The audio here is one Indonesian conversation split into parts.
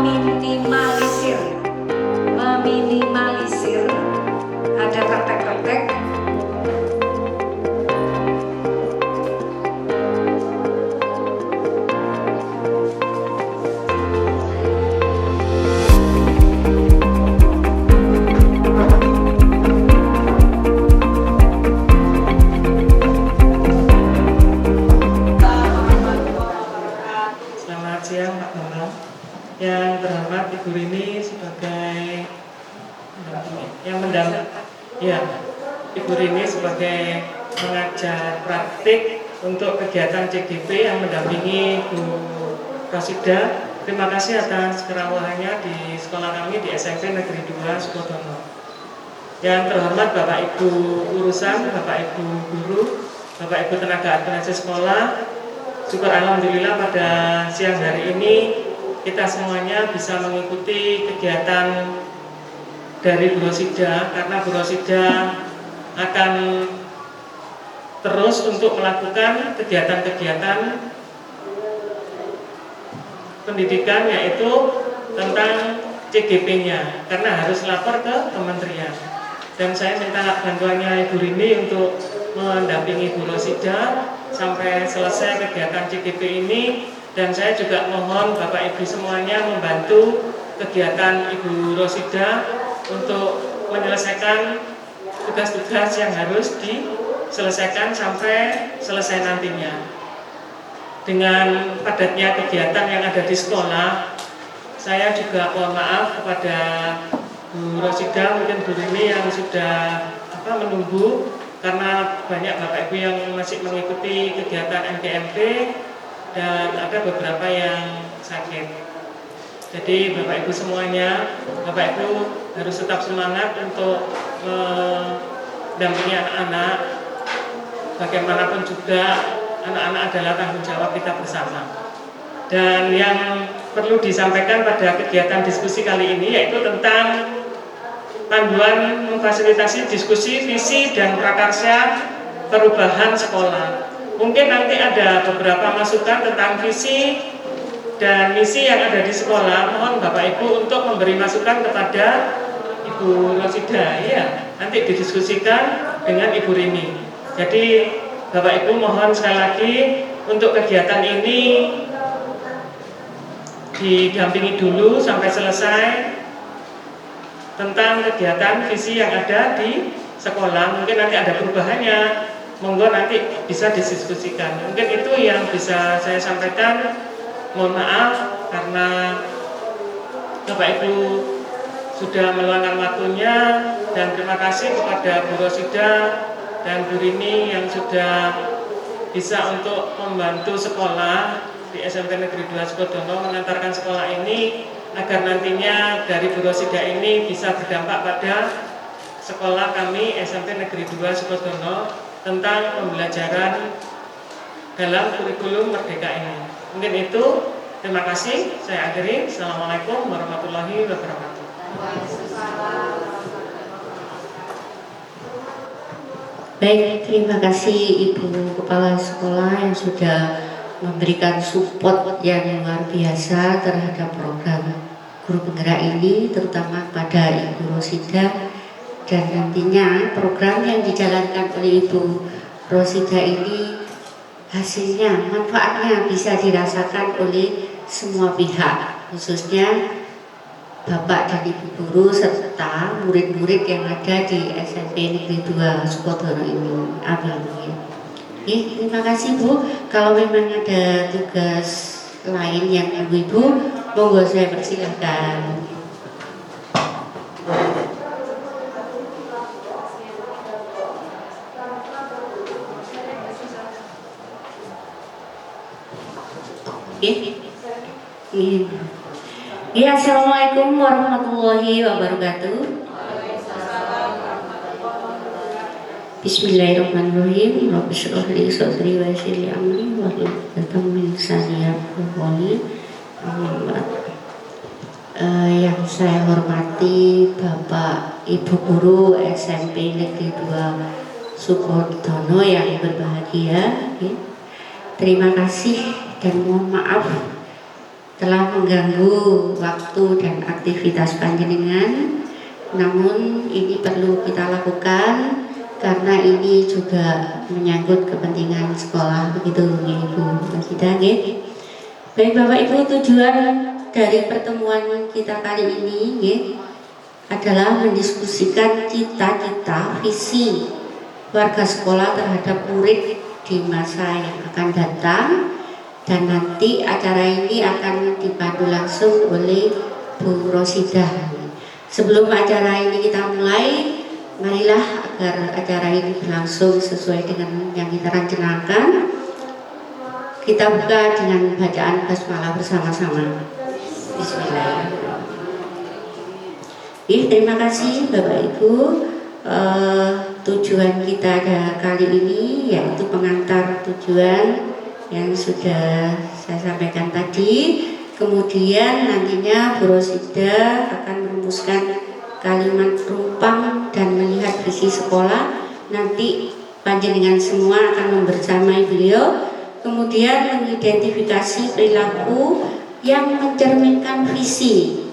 meminimalisir ada kertek-kertek. Selamat siang Pak Bambang. Yang terhormat Ibu Rini sebagai Ibu Rini sebagai pengajar praktik untuk kegiatan CGP yang mendampingi Bu Rosida. Terima kasih atas kerawahannya di sekolah kami di SMP Negeri 2 Sukodono. Yang terhormat Bapak Ibu urusan, Bapak Ibu guru, Bapak Ibu tenaga administrasi sekolah, syukur alhamdulillah pada siang hari ini kita semuanya bisa mengikuti kegiatan dari Bu Rosida, karena Bu Rosida akan terus untuk melakukan kegiatan-kegiatan pendidikan, yaitu tentang CGP-nya, karena harus lapor ke kementerian. Dan saya minta bantuannya Ibu Rini untuk mendampingi Bu Rosida sampai selesai kegiatan CGP ini. Dan saya juga mohon Bapak Ibu semuanya membantu kegiatan Ibu Rosida untuk menyelesaikan tugas-tugas yang harus diselesaikan sampai selesai nantinya. Dengan padatnya kegiatan yang ada di sekolah, saya juga mohon maaf kepada Bu Rosida, mungkin Bu Rini yang sudah menunggu, karena banyak Bapak Ibu yang masih mengikuti kegiatan MGMP dan ada beberapa yang sakit. Jadi Bapak Ibu semuanya, Bapak Ibu harus tetap semangat untuk mendampingi anak-anak. Bagaimanapun juga anak-anak adalah tanggung jawab kita bersama. Dan yang perlu disampaikan pada kegiatan diskusi kali ini yaitu tentang panduan memfasilitasi diskusi visi dan prakarya perubahan sekolah. Mungkin nanti ada beberapa masukan tentang visi dan misi yang ada di sekolah. Mohon Bapak Ibu untuk memberi masukan kepada Ibu Rosida, ya, nanti didiskusikan dengan Ibu Rini. Jadi Bapak Ibu mohon sekali lagi untuk kegiatan ini didampingi dulu sampai selesai tentang kegiatan visi yang ada di sekolah. Mungkin nanti ada perubahannya, monggo nanti bisa didiskusikan. Mungkin itu yang bisa saya sampaikan. Mohon maaf karena Bapak Ibu sudah meluangkan waktunya, dan terima kasih kepada Bu Rosida dan Bu Rini yang sudah bisa untuk membantu sekolah di SMP Negeri 2 Sukodono mengantarkan sekolah ini agar nantinya dari Bu Rosida ini bisa berdampak pada sekolah kami SMP Negeri 2 Sukodono tentang pembelajaran dalam kurikulum Merdeka ini. Mungkin itu, terima kasih. Saya akhiri. Assalamualaikum warahmatullahi wabarakatuh. Baik, terima kasih Ibu Kepala Sekolah yang sudah memberikan support yang luar biasa terhadap program Guru Penggerak ini, terutama pada Ibu Rosida. Dan nantinya program yang dijalankan oleh Ibu Rosida ini hasilnya, manfaatnya bisa dirasakan oleh semua pihak, khususnya Bapak dan Ibu guru serta murid-murid yang ada di SMP Negeri 2 Sukodono ini. Amin. Terima kasih Bu. Kalau memang ada tugas lain yang Ibu-Ibu, monggo saya persilakan. Ya, assalamualaikum warahmatullahi wabarakatuh. Bismillahirrahmanirrahim. Rabbi shrah li sadri wa yassir li amri wahlul 'uqdatam min lisani yafqahu qawli. Yang saya hormati Bapak Ibu guru SMP Negeri 2 Sukodono yang berbahagia, terima kasih dan mohon maaf telah mengganggu waktu dan aktivitas panjenengan. Namun ini perlu kita lakukan karena ini juga menyangkut kepentingan sekolah, begitu Ibu kita nggih. Baik Bapak Ibu, tujuan dari pertemuan kita kali ini nggih adalah mendiskusikan cita-cita visi warga sekolah terhadap murid di masa yang akan datang, dan nanti acara ini akan dipandu langsung oleh Bu Rosidah. Sebelum acara ini kita mulai, marilah agar acara ini berlangsung sesuai dengan yang kita rencanakan, kita buka dengan bacaan basmalah bersama-sama. Bismillahirrahmanirrahim. Terima kasih Bapak Ibu. Tujuan kita kali ini yaitu pengantar tujuan yang sudah saya sampaikan tadi. Kemudian nantinya Bu Rosida akan merumuskan kalimat rumpang dan melihat visi sekolah. Nanti panjenengan semua akan membersamai beliau, kemudian mengidentifikasi perilaku yang mencerminkan visi.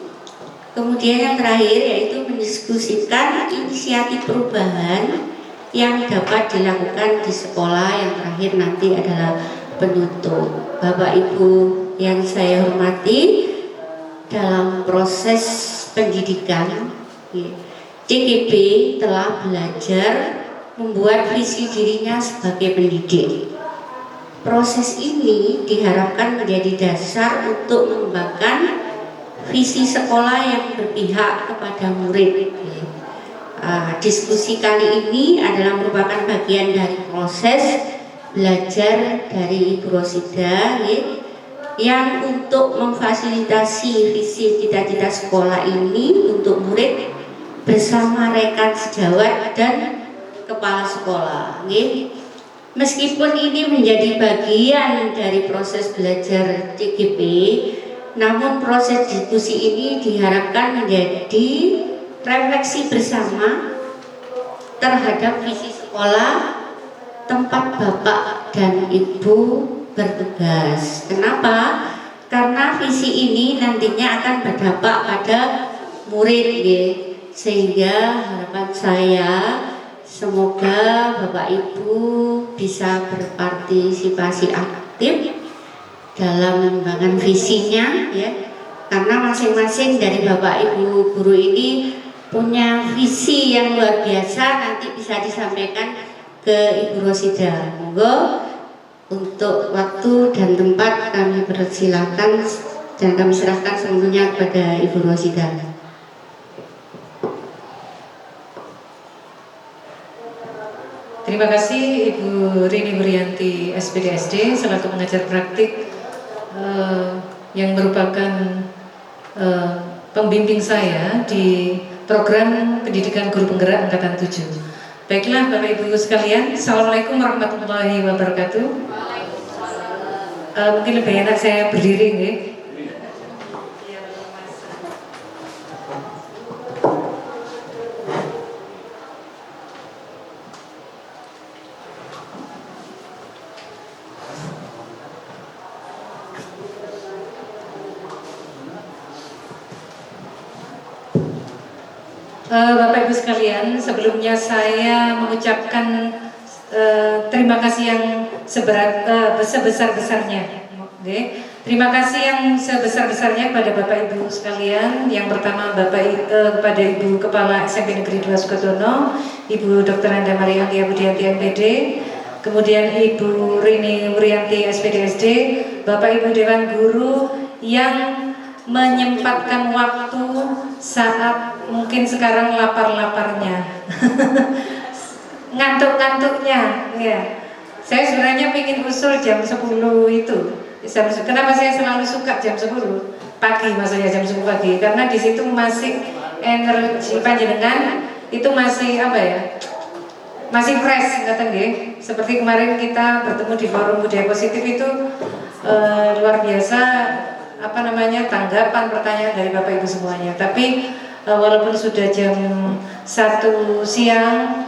Kemudian yang terakhir yaitu mendiskusikan inisiatif perubahan yang dapat dilakukan di sekolah. Yang terakhir nanti adalah penutup. Bapak Ibu yang saya hormati, dalam proses pendidikan CGP telah belajar membuat visi dirinya sebagai pendidik. Proses ini diharapkan menjadi dasar untuk mengembangkan visi sekolah yang berpihak kepada murid. Diskusi kali ini adalah merupakan bagian dari proses belajar dari Ibu Rosida yang untuk memfasilitasi visi cita-cita sekolah ini untuk murid bersama rekan sejawat dan kepala sekolah. Meskipun ini menjadi bagian dari proses belajar CGP, namun proses diskusi ini diharapkan menjadi refleksi bersama terhadap visi sekolah tempat Bapak dan Ibu bertugas. Kenapa? Karena visi ini nantinya akan berdampak pada murid, sehingga harapan saya semoga Bapak Ibu bisa berpartisipasi aktif dalam mengembangkan visinya, karena masing-masing dari Bapak Ibu guru ini punya visi yang luar biasa, nanti bisa disampaikan ke Ibu Rosida. Monggo untuk waktu dan tempat kami persilakan dan kami serahkan sepenuhnya kepada Ibu Rosida. Terima kasih Ibu Rini Wurianti SPDSD selaku pengajar praktik yang merupakan pembimbing saya di program pendidikan guru penggerak angkatan 7. Baiklah Bapak Ibu sekalian, Assalamualaikum warahmatullahi wabarakatuh. Mungkin lebih enak saya berdiri nih. Bapak Ibu sekalian, sebelumnya saya mengucapkan terima kasih yang sebesar-besarnya. Terima kasih yang sebesar-besarnya kepada Bapak Ibu sekalian. Yang pertama kepada Ibu Kepala SMP Negeri 2 Sukodono, Ibu Dr. Anda Marianti Budianti MPD, kemudian Ibu Rini Wurianti SPDSD, Bapak Ibu Dewan Guru yang menyempatkan waktu saat mungkin sekarang lapar-laparnya ngantuk-ngantuknya ya. Saya sebenarnya ingin usul jam 10 itu. Kenapa saya selalu suka jam 10 pagi, maksudnya jam 10 pagi, karena di situ masih energi panjenengan itu masih masih fresh, kata nggih. Seperti kemarin kita bertemu di forum budaya positif itu luar biasa tanggapan pertanyaan dari Bapak Ibu semuanya. Tapi walaupun sudah jam 1 siang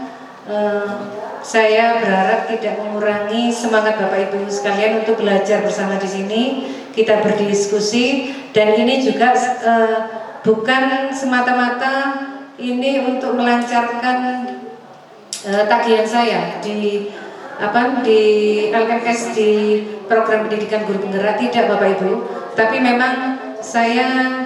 saya berharap tidak mengurangi semangat Bapak Ibu sekalian untuk belajar bersama di sini, kita berdiskusi, dan ini juga bukan semata-mata ini untuk melancarkan tagihan saya di LMS, di program pendidikan guru penggerak, tidak Bapak Ibu, tapi memang saya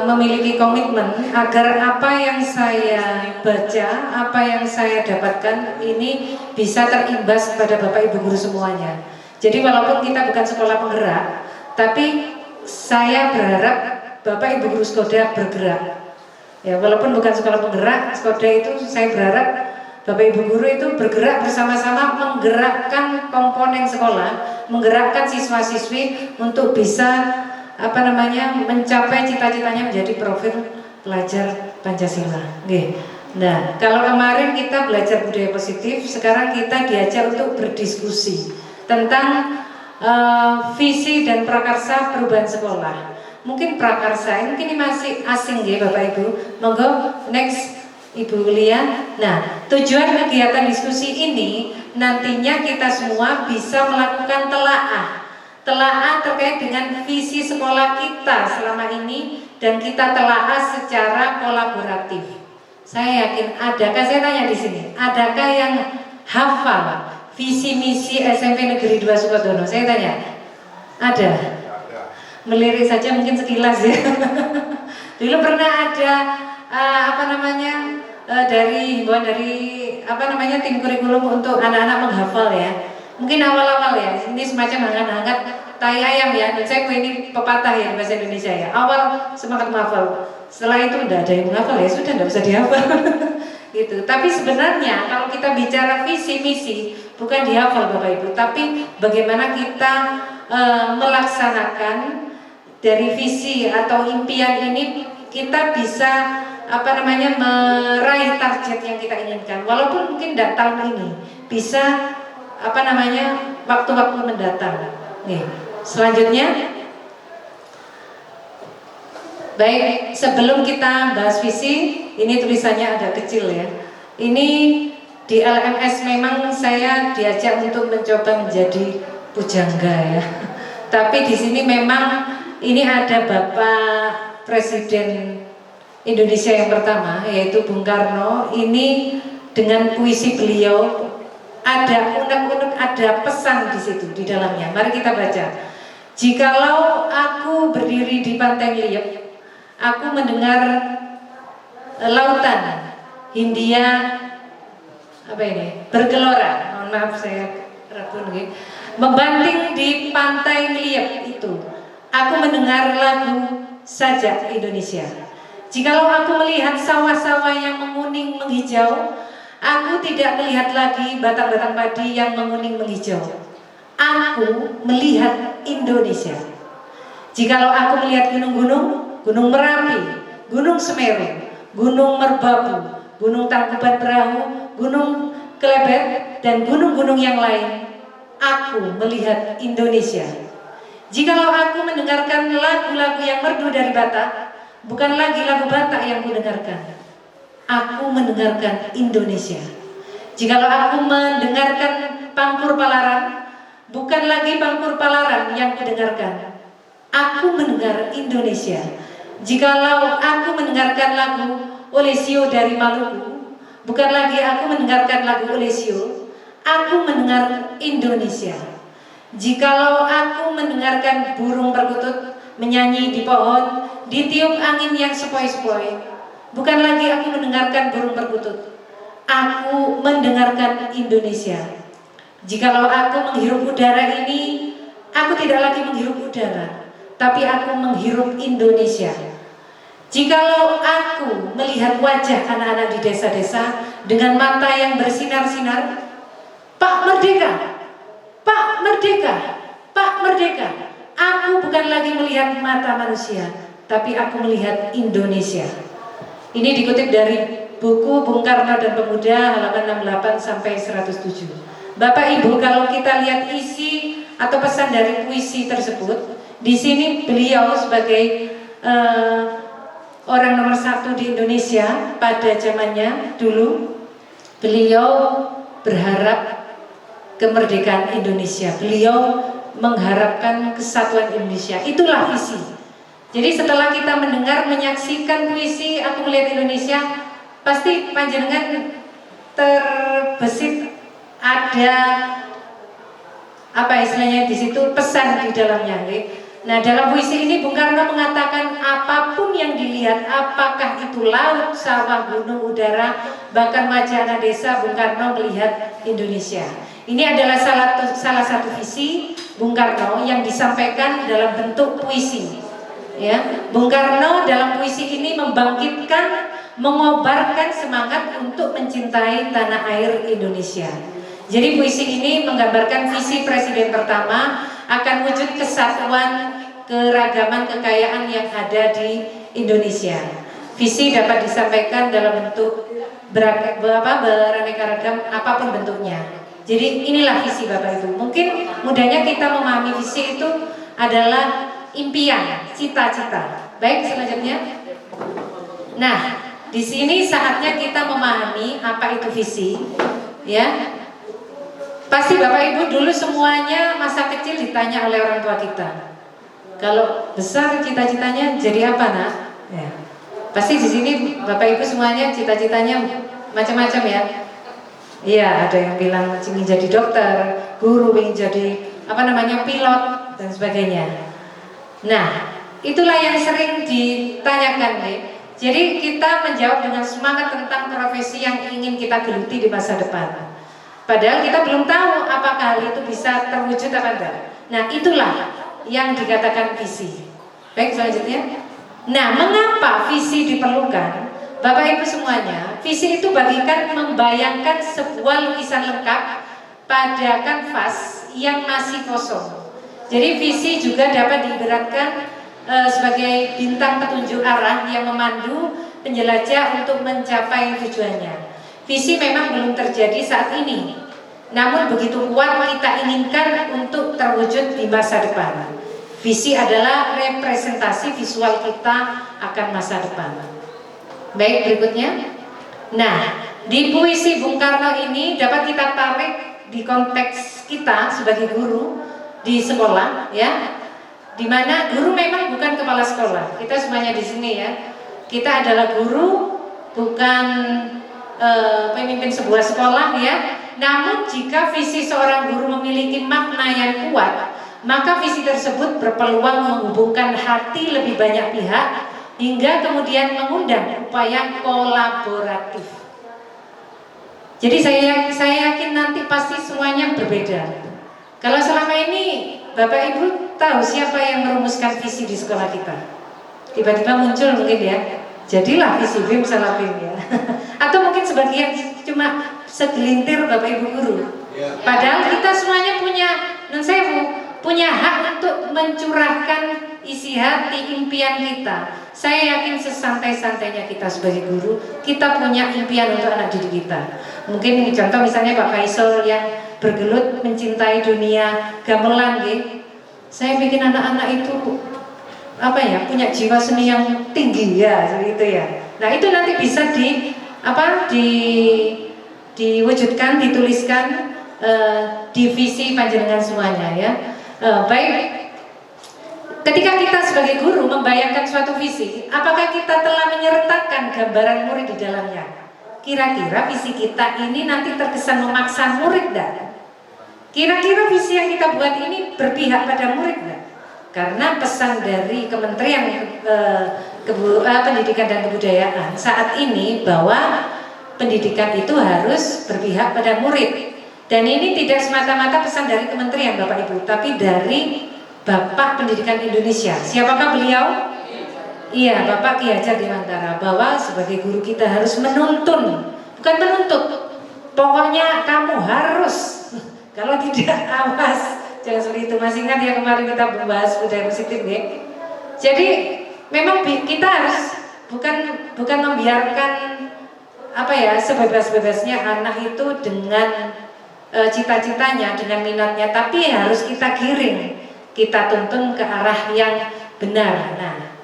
memiliki komitmen agar apa yang saya baca, apa yang saya dapatkan ini bisa terimbas pada Bapak Ibu guru semuanya. Jadi walaupun kita bukan sekolah penggerak, tapi saya berharap Bapak Ibu guru Skoda bergerak. Ya, walaupun bukan sekolah penggerak, Skoda itu saya berharap Bapak Ibu guru itu bergerak bersama-sama, menggerakkan komponen sekolah, menggerakkan siswa-siswi untuk bisa mencapai cita-citanya menjadi profil pelajar Pancasila. Oke. Nah, kalau kemarin kita belajar budaya positif, sekarang kita diajar untuk berdiskusi tentang visi dan prakarsa perubahan sekolah. Mungkin prakarsa, mungkin ini masih asing ya Bapak Ibu. Monggo next Ibu Lia. Nah, tujuan kegiatan diskusi ini nantinya kita semua bisa melakukan telaah terkait dengan visi sekolah kita selama ini, dan kita telaah secara kolaboratif. Saya yakin saya tanya di sini, adakah yang hafal visi misi SMP Negeri 2 Sukodono? Saya tanya, ada? Melirik saja mungkin sekilas ya. Dulu pernah ada dari tim kurikulum untuk anak-anak menghafal ya. Mungkin awal-awal ya, ini semacam hangat-hangat tai ayam ya. Dan saya ini pepatah ya bahasa Indonesia ya. Awal semangat menghafal, setelah itu udah ada yang menghafal ya sudah nggak bisa dihafal. Gitu. Tapi sebenarnya kalau kita bicara visi misi bukan dihafal Bapak Ibu, tapi bagaimana kita melaksanakan dari visi atau impian ini, kita bisa meraih target yang kita inginkan. Walaupun mungkin tidak tahun ini, bisa waktu-waktu mendatang. Nih, selanjutnya, baik, sebelum kita bahas visi, ini tulisannya agak kecil ya. Ini di LMS memang saya diajak untuk mencoba menjadi pujangga ya. Tapi di sini memang ini ada Bapak Presiden Indonesia yang pertama, yaitu Bung Karno. Ini dengan puisi beliau ada unek-unek, ada pesan di situ di dalamnya. Mari kita baca. Jikalau aku berdiri di pantai Liep, aku mendengar lautan Hindia bergelora. Mohon maaf saya ragu nih. Membanting di pantai Liep itu, aku mendengar lagu Sajak Indonesia. Jikalau aku melihat sawah-sawah yang menguning menghijau, aku tidak melihat lagi batang-batang padi yang menguning menghijau. Aku melihat Indonesia. Jikalau aku melihat gunung-gunung, Gunung Merapi, Gunung Semeru, Gunung Merbabu, Gunung Tangkuban Perahu, Gunung Kelebet, dan gunung-gunung yang lain, aku melihat Indonesia. Jikalau aku mendengarkan lagu-lagu yang merdu dari Batak, bukan lagi lagu Batak yang kudengarkan, aku mendengarkan Indonesia. Jikalau aku mendengarkan Pangkur Palaran, bukan lagi Pangkur Palaran yang kudengarkan, aku mendengar Indonesia. Jikalau aku mendengarkan lagu Olesio dari Maluku, bukan lagi aku mendengarkan lagu Olesio, aku mendengar Indonesia. Jikalau aku mendengarkan burung perkutut menyanyi di pohon, ditiup angin yang sepoi-sepoi, bukan lagi aku mendengarkan burung perkutut, aku mendengarkan Indonesia. Jikalau aku menghirup udara ini, aku tidak lagi menghirup udara, tapi aku menghirup Indonesia. Jikalau aku melihat wajah anak-anak di desa-desa dengan mata yang bersinar-sinar, Pak Merdeka, Pak Merdeka, Pak Merdeka, aku bukan lagi melihat mata manusia, tapi aku melihat Indonesia. Ini dikutip dari buku Bung Karno dan Pemuda halaman 68 sampai 107. Bapak Ibu, kalau kita lihat isi atau pesan dari puisi tersebut, di sini beliau sebagai orang nomor 1 di Indonesia pada zamannya dulu, beliau berharap kemerdekaan Indonesia. Beliau mengharapkan kesatuan Indonesia. Itulah visi. Jadi setelah kita mendengar, menyaksikan puisi Aku Melihat Indonesia, pasti panjenengan terbesit ada apa istilahnya di situ, pesan di dalamnya. Nah, dalam puisi ini Bung Karno mengatakan apapun yang dilihat, apakah itu laut, sawah, gunung, udara, bahkan wajah desa, Bung Karno melihat Indonesia. Ini adalah salah satu visi Bung Karno yang disampaikan dalam bentuk puisi. Ya, Bung Karno dalam puisi ini membangkitkan, mengobarkan semangat untuk mencintai tanah air Indonesia. Jadi puisi ini menggambarkan visi Presiden pertama akan wujud kesatuan, keragaman, kekayaan yang ada di Indonesia. Visi dapat disampaikan dalam bentuk beraneka ragam apapun bentuknya. Jadi inilah visi Bapak Ibu. Mungkin mudahnya kita memahami visi itu adalah impian, cita-cita. Baik, selanjutnya. Nah, di sini saatnya kita memahami apa itu visi, ya. Pasti Bapak Ibu dulu semuanya masa kecil ditanya oleh orang tua kita. Kalau besar cita-citanya jadi apa, Nak? Ya. Pasti di sini Bapak Ibu semuanya cita-citanya macam-macam ya. Iya, ada yang bilang ingin jadi dokter, guru, ingin jadi pilot dan sebagainya. Nah, itulah yang sering ditanyakan nih. Jadi kita menjawab dengan semangat tentang profesi yang ingin kita geluti di masa depan. Padahal kita belum tahu apakah hal itu bisa terwujud apa enggak. Nah, itulah yang dikatakan visi. Baik, selanjutnya. Nah, mengapa visi diperlukan? Bapak Ibu semuanya, visi itu bagikan membayangkan sebuah lukisan lengkap pada kanvas yang masih kosong. Jadi visi juga dapat diibaratkan sebagai bintang petunjuk arah yang memandu penjelajah untuk mencapai tujuannya. Visi memang belum terjadi saat ini, namun begitu kuat kita inginkan untuk terwujud di masa depan. Visi adalah representasi visual kita akan masa depan. Baik, berikutnya. Nah, di puisi Bung Karno ini dapat kita tarik di konteks kita sebagai guru di sekolah, ya. Dimana guru memang bukan kepala sekolah. Kita semuanya di sini ya. Kita adalah guru, bukan pemimpin sebuah sekolah ya. Namun jika visi seorang guru memiliki makna yang kuat, maka visi tersebut berpeluang menghubungkan hati lebih banyak pihak hingga kemudian mengundang upaya kolaboratif. Jadi saya yakin nanti pasti semuanya berbeda. Kalau selama ini Bapak Ibu tahu siapa yang merumuskan visi di sekolah kita? Tiba-tiba muncul mungkin ya. Jadilah visi BEM Salabim ya. Atau mungkin sebagian cuma segelintir Bapak Ibu guru. Padahal kita semuanya punya hak untuk mencurahkan isi hati, impian kita. Saya yakin sesantai-santainya kita sebagai guru, kita punya impian untuk anak didik kita. Mungkin contoh misalnya Pak Faisal yang bergelut mencintai dunia gamelan gitu. Saya bikin anak-anak itu punya jiwa seni yang tinggi ya, seperti itu ya. Nah, itu nanti bisa diwujudkan, dituliskan di visi panjenengan semuanya ya. Baik, ketika kita sebagai guru membayangkan suatu visi, apakah kita telah menyertakan gambaran murid di dalamnya? Kira-kira visi kita ini nanti terkesan memaksa murid enggak? Kira-kira visi yang kita buat ini berpihak pada murid enggak? Karena pesan dari Kementerian Pendidikan dan Kebudayaan saat ini bahwa pendidikan itu harus berpihak pada murid. Dan ini tidak semata-mata pesan dari Kementerian Bapak Ibu, tapi dari Bapak Pendidikan Indonesia. Siapakah beliau? Iya, Bapak Ki Hajar Dewantara. Bahwa sebagai guru kita harus menuntun, bukan menuntut. Pokoknya kamu harus. Kalau tidak, awas. Jangan seperti itu. Masih ingat ya kemarin kita membahas budaya positif ya. Jadi memang kita harus bukan membiarkan sebebas-bebasnya anak itu dengan cita-citanya, dengan minatnya, tapi harus kita giring, kita tuntun ke arah yang benar. Nah,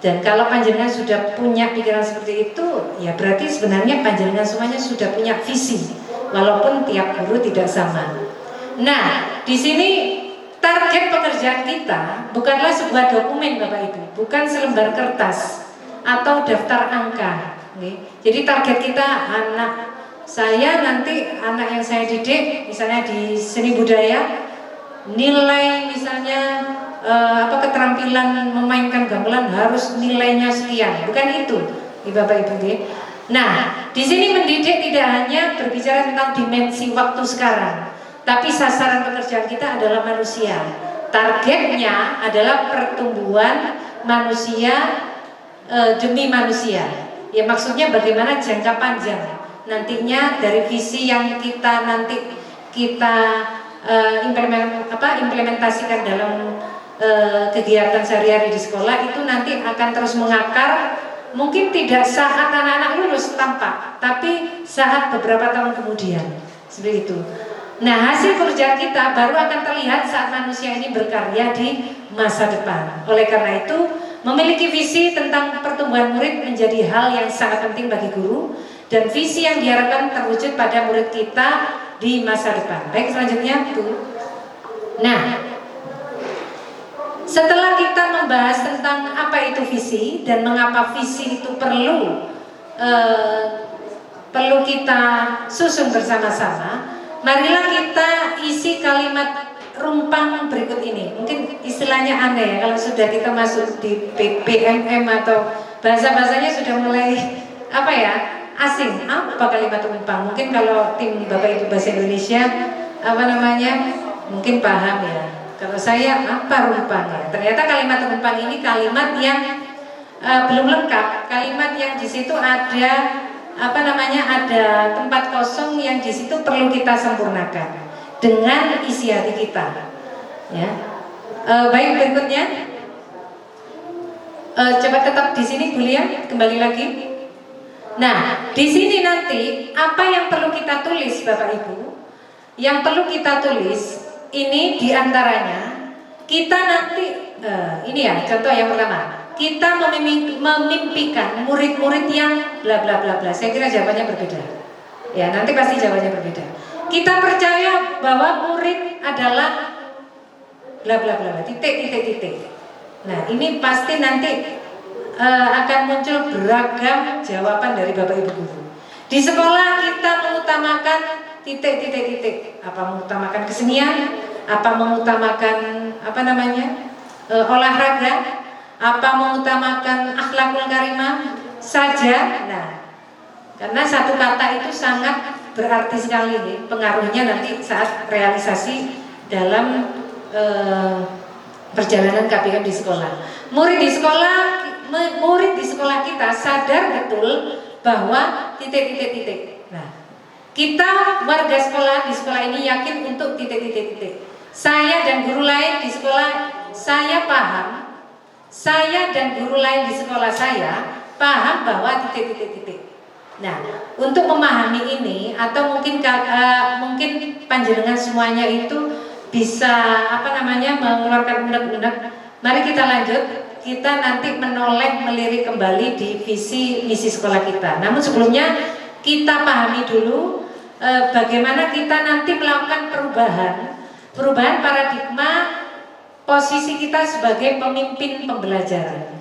dan kalau panjenengan sudah punya pikiran seperti itu, ya berarti sebenarnya panjenengan semuanya sudah punya visi. walaupun tiap guru tidak sama. Nah, di sini target pekerjaan kita bukanlah sebuah dokumen Bapak Ibu, bukan selembar kertas atau daftar angka. Jadi target kita anak saya nanti, anak yang saya didik misalnya di seni budaya, nilai misalnya keterampilan memainkan gamelan harus nilainya sekian, bukan itu, Bapak Ibu. Nah, di sini mendidik tidak hanya berbicara tentang dimensi waktu sekarang, tapi sasaran pekerjaan kita adalah manusia. Targetnya adalah pertumbuhan manusia demi manusia. Ya, maksudnya bagaimana jangka panjang nantinya dari visi yang kita implementasikan dalam kegiatan sehari-hari di sekolah itu nanti akan terus mengakar, mungkin tidak saat anak-anak lulus tampak, tapi saat beberapa tahun kemudian, seperti itu. Nah, hasil kerja kita baru akan terlihat saat manusia ini berkarya di masa depan. Oleh karena itu, memiliki visi tentang pertumbuhan murid menjadi hal yang sangat penting bagi guru, dan visi yang diharapkan terwujud pada murid kita di masa depan. Baik, selanjutnya Bu. Nah, setelah kita membahas tentang apa itu visi dan mengapa visi itu perlu kita susun bersama-sama, marilah kita isi kalimat rumpang berikut ini. Mungkin istilahnya aneh ya, kalau sudah kita masuk di PMM atau bahasa-bahasanya sudah mulai asing. Apa kalimat rumpang? Mungkin kalau tim Bapak Ibu Bahasa Indonesia mungkin paham ya. Kalau saya apa rumpang ya? Ternyata kalimat rumpang ini kalimat yang belum lengkap. Kalimat yang di situ ada ada tempat kosong yang di situ perlu kita sempurnakan dengan isi hati kita. Ya. Baik, berikutnya. Coba tetap di sini Bu Lia, kembali lagi. Nah, di sini nanti apa yang perlu kita tulis Bapak Ibu? Yang perlu kita tulis ini diantaranya kita nanti ini ya contoh yang pertama, kita memimpikan murid-murid yang bla bla bla bla. Saya kira jawabannya berbeda. Ya, nanti pasti jawabannya berbeda. Kita percaya bahwa murid adalah bla bla bla bla, titik. Nah, ini pasti nanti akan muncul beragam jawaban dari Bapak Ibu guru. Di sekolah kita mengutamakan titik. Apa mengutamakan kesenian? Apa mengutamakan olahraga? Apa mengutamakan akhlakul karimah saja? Nah, karena satu kata itu sangat berarti sekali nih, pengaruhnya nanti saat realisasi dalam perjalanan KPM di sekolah. Murid di sekolah kita sadar betul bahwa titik. Nah, kita warga sekolah di sekolah ini yakin untuk titik. Saya dan guru lain di sekolah saya paham. Saya dan guru lain di sekolah saya paham bahwa titik. Nah, untuk memahami ini atau mungkin panjenengan semuanya itu bisa mengeluarkan unek-unek. Mari kita lanjut. Kita nanti melirik kembali di visi misi sekolah kita. Namun sebelumnya kita pahami dulu bagaimana kita nanti melakukan perubahan paradigma posisi kita sebagai pemimpin pembelajaran.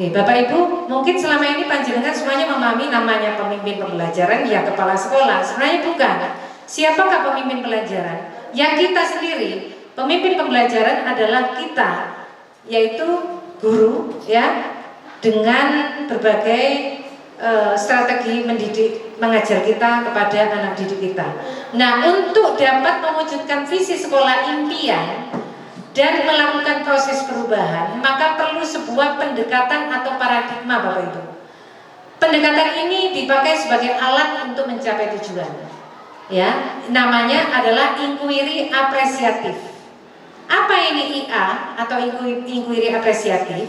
Nih, Bapak Ibu, mungkin selama ini panjenengan semuanya memahami namanya pemimpin pembelajaran, ya kepala sekolah. Sebenarnya bukan. Siapakah pemimpin pembelajaran? Ya kita sendiri. Pemimpin pembelajaran adalah kita, yaitu guru, ya, dengan berbagai strategi mengajar kita kepada anak didik kita. Nah, untuk dapat mewujudkan visi sekolah impian dan melakukan proses perubahan, maka perlu sebuah pendekatan atau paradigma, Bapak Ibu. Pendekatan ini dipakai sebagai alat untuk mencapai tujuan. Ya, namanya adalah inquiry apresiatif. Apa ini IA atau inquiry apresiatif?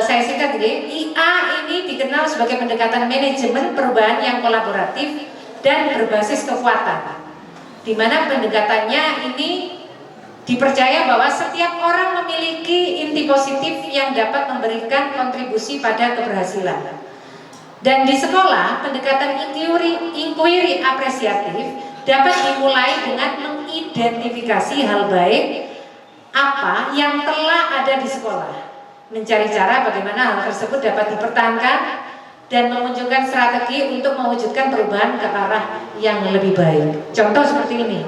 Saya singkat ini, IA ini dikenal sebagai pendekatan manajemen perubahan yang kolaboratif dan berbasis kekuatan, di mana pendekatannya ini dipercaya bahwa setiap orang memiliki inti positif yang dapat memberikan kontribusi pada keberhasilan. Dan di sekolah, pendekatan inquiry apresiatif dapat dimulai dengan mengidentifikasi hal baik apa yang telah ada di sekolah, mencari cara bagaimana hal tersebut dapat dipertahankan dan memunculkan strategi untuk mewujudkan perubahan ke arah yang lebih baik. Contoh seperti ini.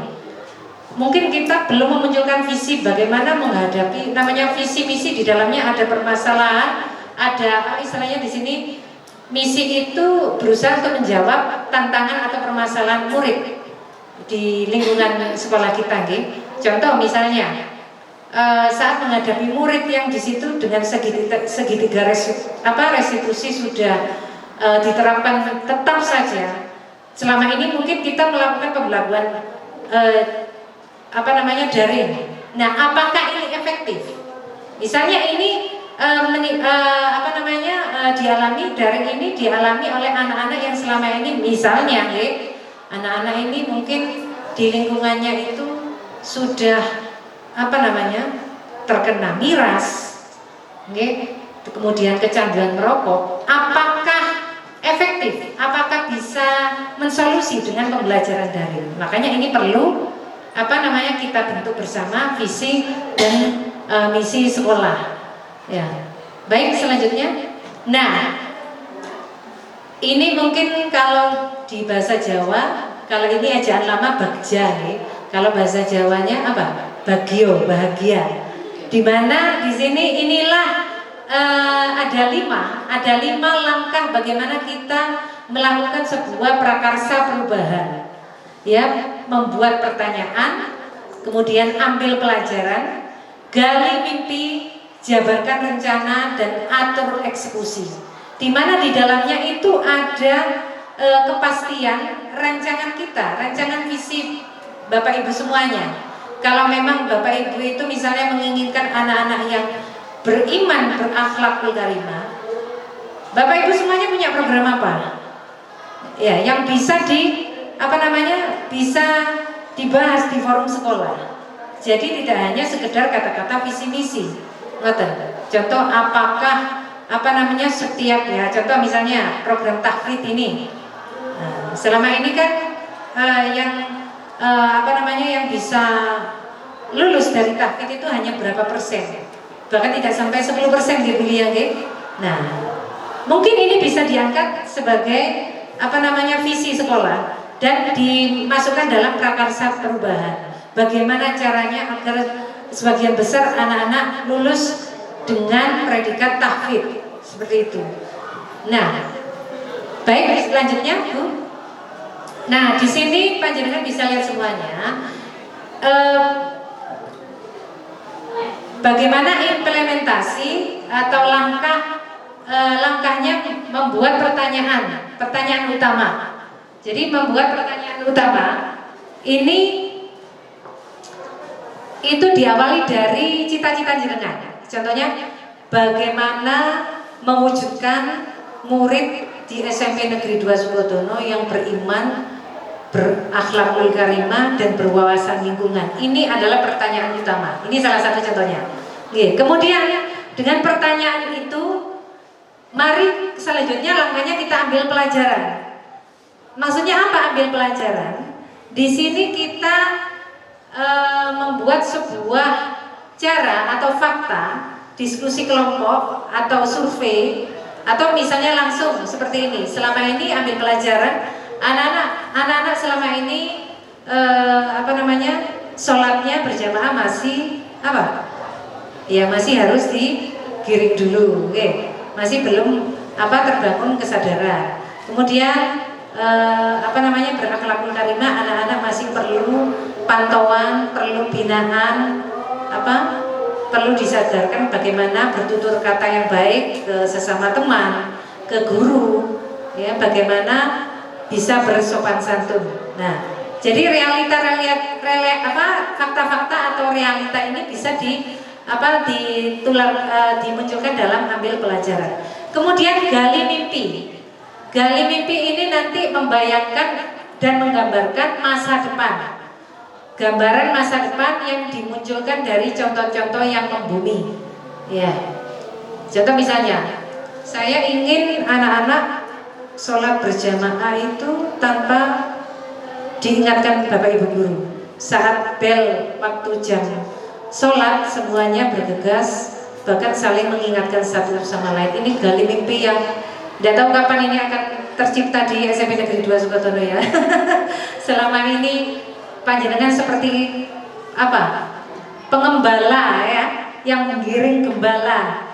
Mungkin kita belum memunculkan visi bagaimana menghadapi namanya visi misi, di dalamnya ada permasalahan, ada istilahnya di sini misi itu berusaha untuk menjawab tantangan atau permasalahan murid di lingkungan sekolah kita, gitu. Contoh misalnya saat menghadapi murid yang di situ dengan segitiga restitusi sudah diterapkan tetap saja. Selama ini mungkin kita melakukan pembelajaran daring. Nah, apakah ini efektif? Misalnya ini dialami daring ini dialami oleh anak-anak yang selama ini misalnya anak-anak ini mungkin di lingkungannya itu sudah terkena miras, kemudian kecanduan merokok. Apakah efektif? Apakah bisa mensolusi dengan pembelajaran daring? Makanya ini perlu kita bentuk bersama visi dan misi sekolah. Ya, baik selanjutnya. Nah, ini mungkin kalau di bahasa Jawa, kalau ini ejaan lama bagja, kalau bahasa Jawanya apa? Bagio, bahagia. Dimana di sini inilah ada lima langkah bagaimana kita melakukan sebuah prakarsa perubahan. Ya, membuat pertanyaan, kemudian ambil pelajaran, gali mimpi, jabarkan rencana, dan atur eksekusi. Di mana di dalamnya itu ada kepastian rancangan kita, rancangan visi Bapak Ibu semuanya. Kalau memang Bapak Ibu itu misalnya menginginkan anak-anak yang beriman, berakhlakul karimah, Bapak Ibu semuanya punya program apa? Ya, yang bisa bisa dibahas di forum sekolah. Jadi tidak hanya sekedar kata-kata visi misi. Contoh apakah setiap contoh misalnya program tahfidz ini. Nah, selama ini kan yang bisa lulus dari tahfidz itu hanya berapa persen? Bahkan tidak sampai 10% gitu ya, Nah, mungkin ini bisa diangkat sebagai visi sekolah dan dimasukkan dalam prakarsa perubahan. Bagaimana caranya agar sebagian besar anak-anak lulus dengan predikat tahfidz seperti itu. Nah, baik selanjutnya, Bu. Nah, di sini panjenengan bisa lihat semuanya. Bagaimana implementasi atau langkahnya membuat pertanyaan utama. Jadi membuat pertanyaan utama ini itu diawali dari cita-cita jenengan. Contohnya bagaimana mewujudkan murid di SMP Negeri 2 Sukodono yang beriman, berakhlakul karimah, dan berwawasan lingkungan. Ini adalah pertanyaan utama. Ini salah satu contohnya. Kemudian dengan pertanyaan itu, mari selanjutnya langkahnya kita ambil pelajaran. Maksudnya apa ambil pelajaran? Di sini kita membuat sebuah cara atau fakta, diskusi kelompok atau survei, atau misalnya langsung seperti ini. Selama ini ambil pelajaran, anak-anak selama ini sholatnya berjamaah masih masih harus digiring dulu, masih belum terbangun kesadaran. Kemudian berakhlakul karimah, anak-anak masih perlu pantauan, perlu binaan, perlu disadarkan bagaimana bertutur kata yang baik ke sesama teman, ke guru, bagaimana bisa bersopan santun. Nah, jadi fakta-fakta atau realita ini bisa dimunculkan dalam ambil pelajaran. Kemudian gali mimpi. Gali mimpi ini nanti membayangkan dan menggambarkan masa depan. Gambaran masa depan yang dimunculkan dari contoh-contoh yang membumi. Ya. Contoh misalnya, saya ingin anak-anak sholat berjamaah itu tanpa diingatkan Bapak Ibu guru. Saat bel waktu jam sholat semuanya bergegas, bahkan saling mengingatkan satu sama lain. Ini gali mimpi yang tidak tahu kapan ini akan tercipta di SMP Negeri 2 Sukodono ya. Selama ini panjenengan seperti apa? Pengembala ya, yang menggiring gembala.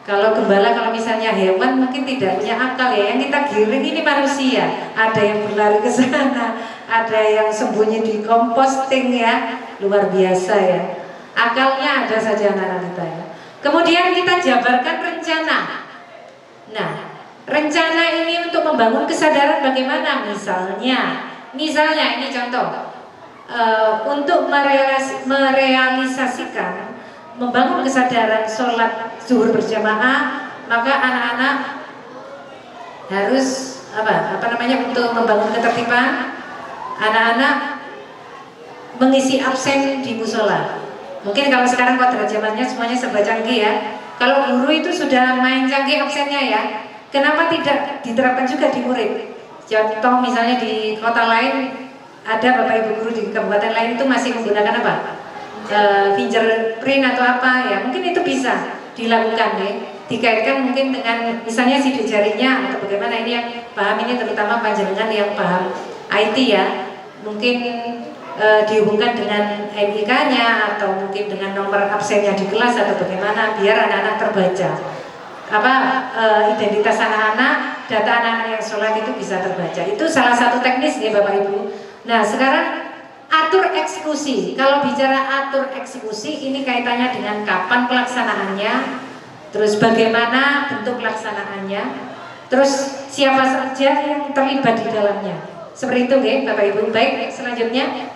Kalau gembala, kalau misalnya hewan mungkin tidak punya akal ya. Yang kita giring ini manusia. Ada yang berlari ke sana, ada yang sembunyi di komposting ya. Luar biasa ya. Akalnya ada saja anak-anak kita ya. Kemudian kita jabarkan rencana. Nah, rencana ini untuk membangun kesadaran bagaimana? Misalnya ini contoh. Untuk merealisasikan membangun kesadaran sholat zuhur berjamaah, maka anak-anak harus untuk membangun ketertiban, anak-anak mengisi absen di musola. Mungkin kalau sekarang kodrat zamannya semuanya serba canggih ya. Kalau guru itu sudah main canggih absennya ya, kenapa tidak diterapkan juga di murid? Contoh misalnya di kota lain ada Bapak Ibu guru di kabupaten lain itu masih menggunakan apa? Fingerprint atau apa ya, mungkin itu bisa dilakukan ya, dikaitkan mungkin dengan misalnya sidik jarinya atau bagaimana. Ini yang paham ini terutama panjenengan yang paham IT ya, mungkin dihubungkan dengan NIK-nya atau mungkin dengan nomor absennya di kelas atau bagaimana biar anak-anak terbaca identitas anak-anak, data anak-anak yang sholat itu bisa terbaca. Itu salah satu teknis ya Bapak Ibu. Nah sekarang atur eksekusi. Kalau bicara atur eksekusi, ini kaitannya dengan kapan pelaksanaannya, terus bagaimana bentuk pelaksanaannya, terus siapa saja yang terlibat di dalamnya. Seperti itu ya Bapak Ibu. Baik, selanjutnya.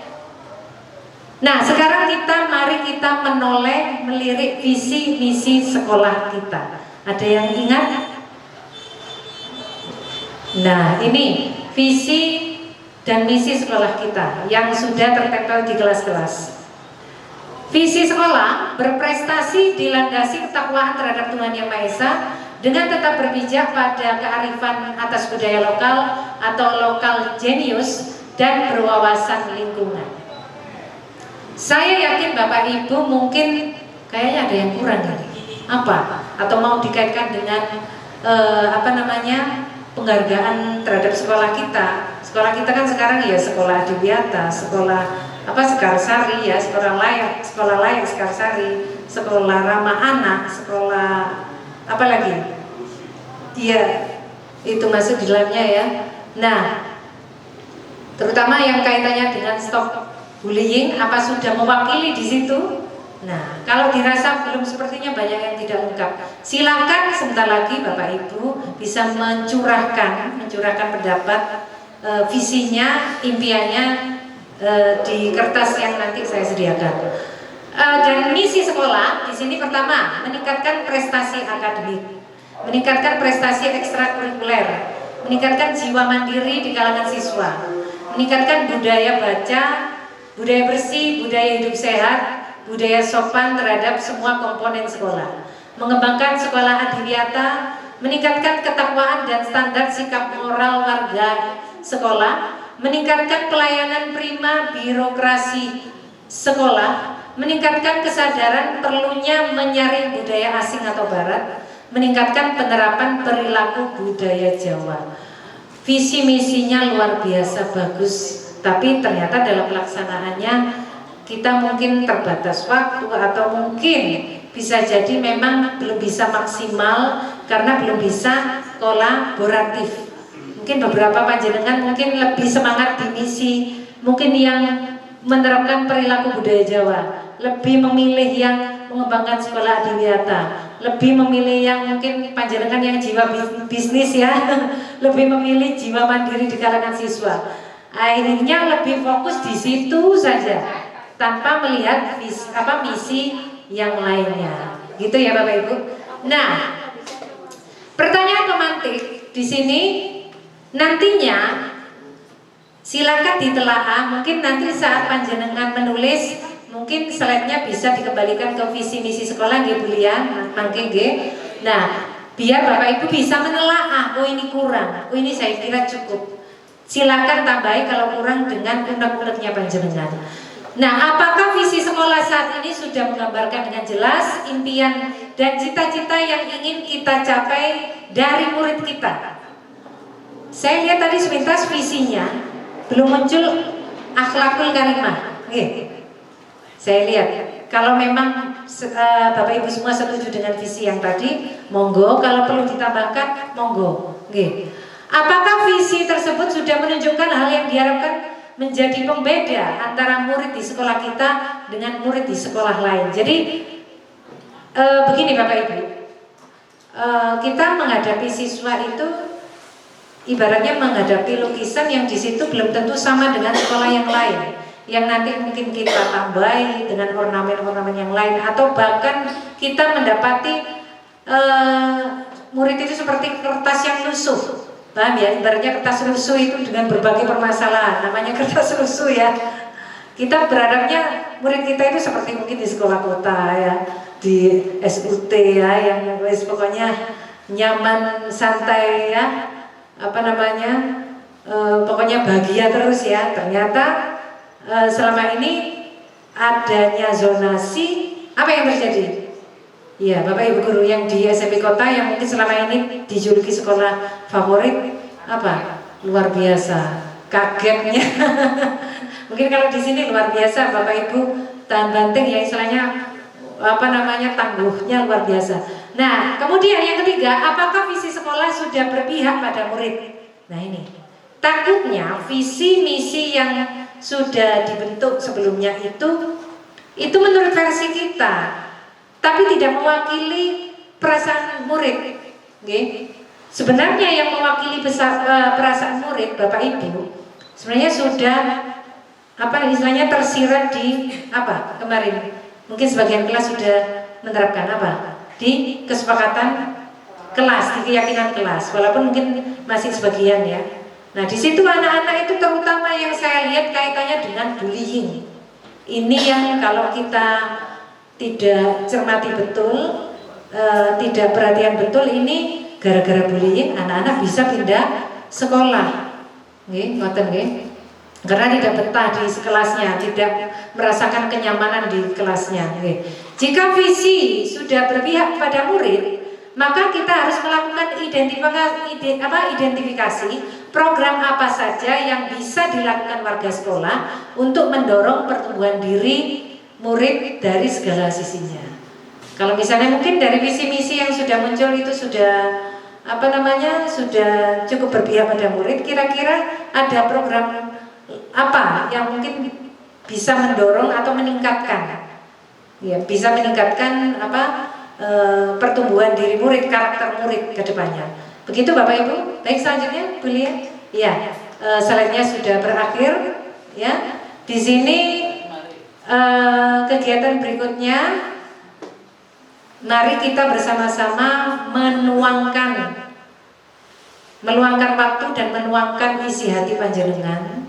Nah sekarang mari kita menoleh, melirik visi misi sekolah kita. Ada yang ingat? Nah ini visi dan misi sekolah kita yang sudah tertempel di kelas-kelas. Visi sekolah berprestasi dilandasi ketakwaan terhadap Tuhan Yang Maha Esa dengan tetap berpijak pada kearifan atas budaya lokal atau lokal genius dan berwawasan lingkungan. Saya yakin Bapak Ibu mungkin kayaknya ada yang kurang nih. Apa? Atau mau dikaitkan dengan penghargaan terhadap sekolah kita. Sekolah kita kan sekarang ya sekolah Adiwiyata, sekolah Sekarsari ya, sekolah layak Sekarsari, sekolah ramah anak, sekolah apa lagi? Iya, itu masuk di dalamnya ya. Nah, terutama yang kaitannya dengan stop bullying, apa sudah mewakili di situ? Nah, kalau dirasa belum, sepertinya banyak yang tidak lengkap. Silakan sebentar lagi Bapak Ibu bisa mencurahkan pendapat, visinya, impiannya di kertas yang nanti saya sediakan. Dan misi sekolah di sini pertama meningkatkan prestasi akademik, meningkatkan prestasi ekstrakurikuler, meningkatkan jiwa mandiri di kalangan siswa, meningkatkan budaya baca, budaya bersih, budaya hidup sehat, budaya sopan terhadap semua komponen sekolah, mengembangkan sekolah adiwiyata, meningkatkan ketakwaan dan standar sikap moral warga sekolah, meningkatkan pelayanan prima birokrasi sekolah, meningkatkan kesadaran perlunya menyaring budaya asing atau barat, meningkatkan penerapan perilaku budaya Jawa. Visi misinya luar biasa bagus, tapi ternyata dalam pelaksanaannya kita mungkin terbatas waktu atau mungkin bisa jadi memang belum bisa maksimal karena belum bisa kolaboratif. Mungkin beberapa panjenengan mungkin lebih semangat di misi, mungkin yang menerapkan perilaku budaya Jawa, lebih memilih yang mengembangkan sekolah adiwiyata, lebih memilih yang mungkin panjenengan yang jiwa bisnis ya, lebih memilih jiwa mandiri di kalangan siswa. Akhirnya lebih fokus di situ saja, tanpa melihat misi yang lainnya, gitu ya Bapak Ibu. Nah, pertanyaan pemantik di sini nantinya silakan ditelaah. Mungkin nanti saat panjenengan menulis, mungkin slide-nya bisa dikembalikan ke visi misi sekolah nggih Bu Lia, mangke nggih. Nah, Biar Bapak Ibu bisa menelaah, oh ini kurang, oh ini saya kira cukup. Silakan tambahi kalau kurang dengan unek-uneknya panjenengan. Nah, apakah visi sekolah saat ini sudah menggambarkan dengan jelas impian dan cita-cita yang ingin kita capai dari murid kita? Saya lihat tadi sepintas visinya belum muncul akhlakul karimah. Oke. Saya lihat kalau memang Bapak Ibu semua setuju dengan visi yang tadi, monggo. Kalau perlu ditambahkan, monggo. Oke. Apakah visi tersebut sudah menunjukkan hal yang diharapkan menjadi pembeda antara murid di sekolah kita dengan murid di sekolah lain? Jadi begini Bapak Ibu, kita menghadapi siswa itu ibaratnya menghadapi lukisan yang di situ belum tentu sama dengan sekolah yang lain, yang nanti mungkin kita tambahi dengan ornamen-ornamen yang lain, atau bahkan kita mendapati murid itu seperti kertas yang lusuh. Paham ya? Ibaratnya kertas lusuh itu dengan berbagai permasalahan, namanya kertas lusuh ya. Kita berharapnya murid kita itu seperti mungkin di sekolah kota ya, di SUT ya, yang pokoknya nyaman, santai ya, apa namanya, pokoknya bahagia terus ya. Ternyata selama ini adanya zonasi, apa yang terjadi? Ya, Bapak Ibu guru yang di SMP kota yang mungkin selama ini dijuluki sekolah favorit, apa? Luar biasa, kagetnya. Mungkin kalau di sini luar biasa, Bapak Ibu tahan banting ya, istilahnya apa namanya, tangguhnya luar biasa. Nah, kemudian yang ketiga, apakah visi sekolah sudah berpihak pada murid? Nah ini, takutnya visi misi yang sudah dibentuk sebelumnya itu menurut versi kita, tapi tidak mewakili perasaan murid. Okay? Sebenarnya yang mewakili perasaan murid, Bapak Ibu, sebenarnya sudah apa istilahnya tersirat di apa kemarin. Mungkin sebagian kelas sudah menerapkan apa di kesepakatan kelas, di keyakinan kelas, walaupun mungkin masih sebagian ya. Nah di situ anak-anak itu terutama yang saya lihat kaitannya dengan bullying. Ini yang kalau kita tidak cermati betul, tidak perhatian betul, ini gara-gara bullying anak-anak bisa pindah sekolah. Nggih, ngoten nggih. Karena tidak betah di kelasnya, tidak merasakan kenyamanan di kelasnya. Nggih. Jika visi sudah berpihak pada murid, maka kita harus melakukan identifikasi program apa saja yang bisa dilakukan warga sekolah untuk mendorong pertumbuhan diri murid dari segala sisinya. Kalau misalnya mungkin dari visi misi yang sudah muncul itu sudah apa namanya, sudah cukup berpihak pada murid, kira-kira ada program apa yang mungkin bisa mendorong atau meningkatkan, ya, bisa meningkatkan apa pertumbuhan diri murid, karakter murid ke depannya. Begitu Bapak Ibu. Baik, selanjutnya Bu Lia. Ya, slide-nya sudah berakhir ya. Di sini kegiatan berikutnya, mari kita bersama-sama meluangkan waktu dan menuangkan isi hati panjenengan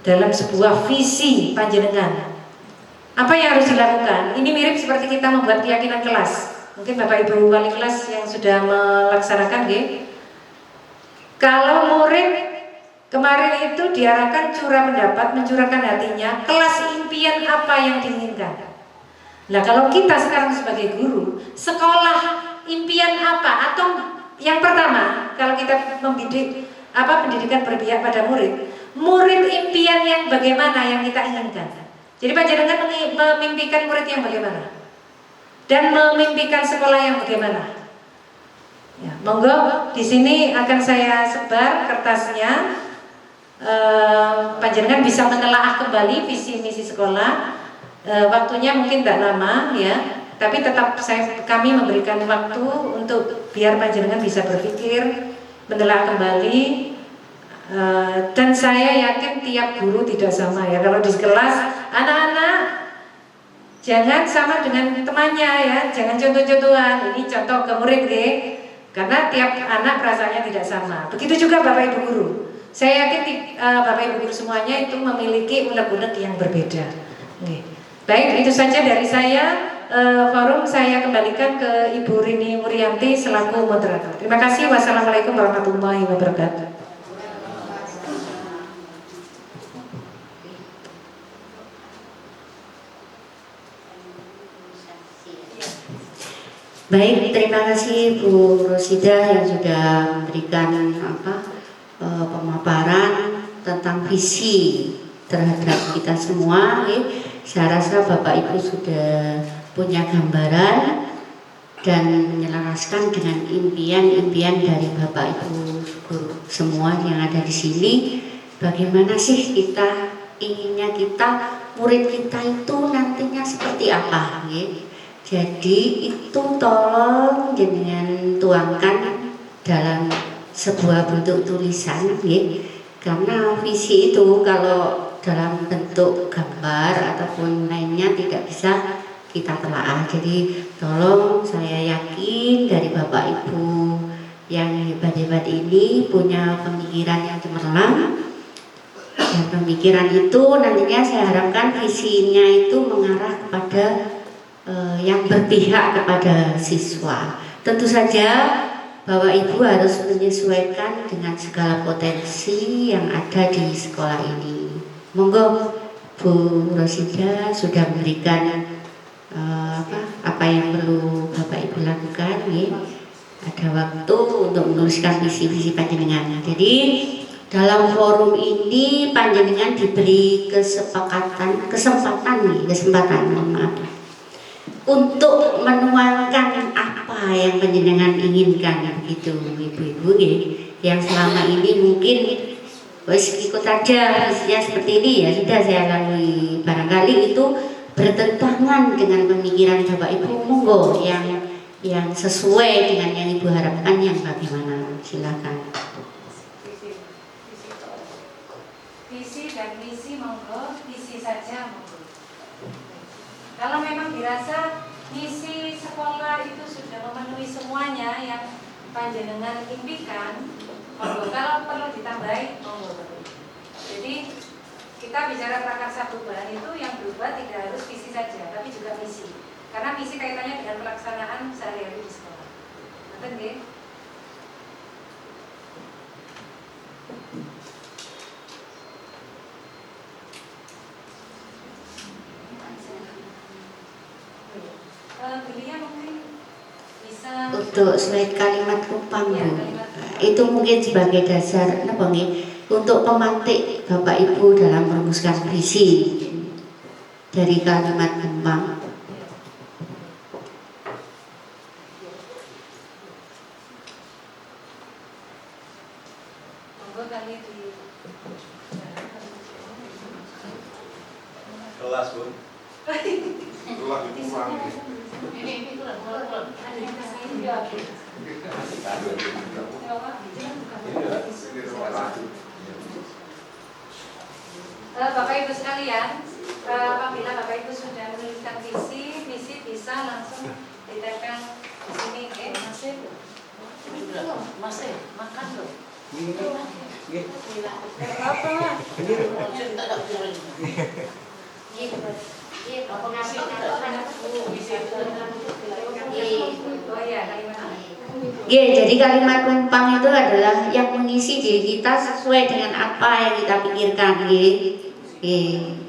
dalam sebuah visi panjenengan. Apa yang harus dilakukan? Ini mirip seperti kita membuat keyakinan kelas. Mungkin Bapak Ibu wali kelas yang sudah melaksanakan, nggih. Kalau murid kemarin itu diarahkan curah pendapat, mencurahkan hatinya, kelas impian apa yang diinginkan. Nah, kalau kita sekarang sebagai guru, sekolah impian apa? Atau yang pertama, kalau kita membidik pendidikan berpihak pada murid, murid impian yang bagaimana yang kita inginkan. Jadi panjenengan memimpikan murid yang bagaimana? Dan memimpikan sekolah yang bagaimana? Ya, monggo di sini akan saya sebar kertasnya. Panjenengan bisa menelaah kembali visi misi sekolah. Waktunya mungkin tidak lama ya, tapi tetap kami memberikan waktu untuk biar panjenengan bisa berpikir, menelaah kembali. Dan saya yakin tiap guru tidak sama ya. Kalau di kelas anak-anak jangan sama dengan temannya ya, jangan contoh-contohan. Ini contoh ke murid deh, karena tiap anak perasaannya tidak sama. Begitu juga Bapak Ibu guru. Saya yakin Bapak Ibu guru semuanya itu memiliki unek-unek yang berbeda. Baik, itu saja dari saya. forum saya kembalikan ke Ibu Rini Murianti selaku moderator. Terima kasih. Wassalamualaikum warahmatullahi wabarakatuh. Baik, terima kasih Bu Rosida yang sudah memberikan pemaparan tentang visi terhadap kita semua. Saya rasa Bapak Ibu sudah punya gambaran dan menyelaraskan dengan impian-impian dari Bapak Ibu guru semua yang ada di sini. Bagaimana sih inginnya murid kita itu nantinya seperti apa? Jadi itu tolong jenengan tuangkan dalam sebuah bentuk tulisan, karena visi itu kalau dalam bentuk gambar ataupun lainnya tidak bisa kita telaah. Jadi tolong, saya yakin dari Bapak Ibu yang hebat-hebat ini punya pemikiran yang cemerlang, dan pemikiran itu nantinya saya harapkan visinya itu mengarah kepada yang berpihak kepada siswa. Tentu saja Bapak Ibu harus menyesuaikan dengan segala potensi yang ada di sekolah ini. Monggo Bu Rosida sudah memberikan apa yang perlu Bapak Ibu lakukan. Ada waktu untuk menuliskan visi-visi panjenengan. Jadi dalam forum ini panjenengan diberi kesempatan untuk menuangkan apa yang panjenengan inginkan, begitu ibu-ibu yang selama ini mungkin ikut aja visinya seperti ini, ya sudah saya lalui. Barangkali itu bertentangan dengan pemikiran Bapak Ibu, monggo yang sesuai dengan yang Ibu harapkan, yang bagaimana, silakan. Visi dan misi monggo, visi saja monggo. Kalau memang dirasa misi sekolah itu sudah memenuhi semuanya yang panjenengan impikan, monggo. Kalau perlu ditambahi, monggo. Jadi kita bicara prakarsa perubahan itu yang berubah tidak harus visi saja, tapi juga misi. Karena misi kaitannya dengan pelaksanaan sehari-hari di sekolah. Betul nggih? Beliau mungkin bisa untuk slide kalimat kupang, Bu. Itu mungkin sebagai dasar untuk pemantik Bapak Ibu dalam merumuskan visi dari kalimat kupang. Kelas, Bu. Kelas dikurang. Bapak Ibu sekalian, apabila Bapak Ibu sudah menuliskan visi bisa langsung ditempel di sini, Masih makan loh. Apa lah? Jadi kalimat kumpang itu adalah yang mengisi diri kita sesuai dengan apa yang kita pikirkan,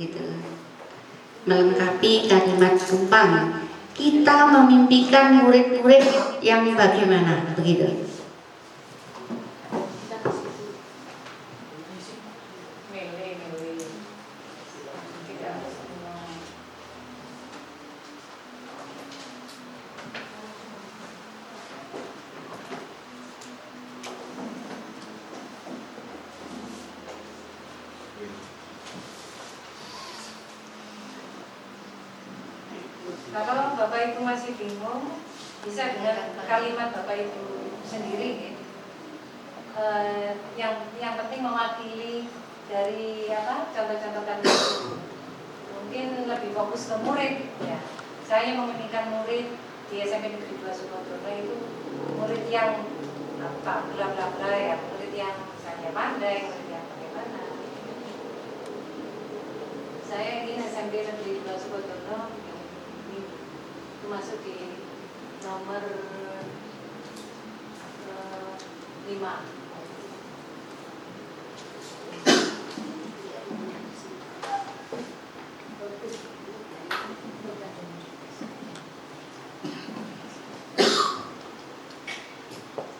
gitu. Melengkapi kalimat kumpang. Kita memimpikan murid-murid yang bagaimana, begitu. Kalau Bapak Ibu masih bingung, bisa dengan kalimat Bapak Ibu sendiri. Yang penting mewakili dari contoh-contoh kalimat itu. Mungkin lebih fokus ke murid. Ya. Saya memimpikan murid di SMP Negeri 2 Sukodono itu murid yang bla bla bla ya, murid yang misalnya pandai, murid yang bagaimana. Saya ingin SMP Negeri 2 Sukodono 5.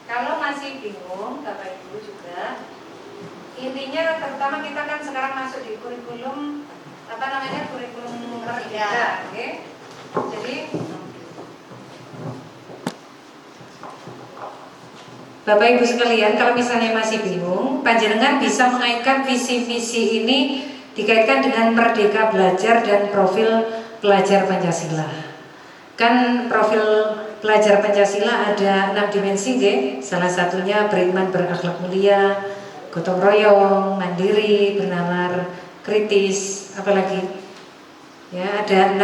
Kalau masih bingung, Bapak Ibu juga, intinya terutama kita kan sekarang masuk di kurikulum kurikulum merdeka, oke? Jadi Bapak Ibu sekalian, kalau misalnya masih bingung, panjenengan bisa mengaitkan visi-visi ini dikaitkan dengan merdeka belajar dan profil pelajar Pancasila. Kan profil pelajar Pancasila ada 6 dimensi, salah satunya beriman berakhlak mulia, gotong royong, mandiri, bernalar, kritis, apalagi ya ada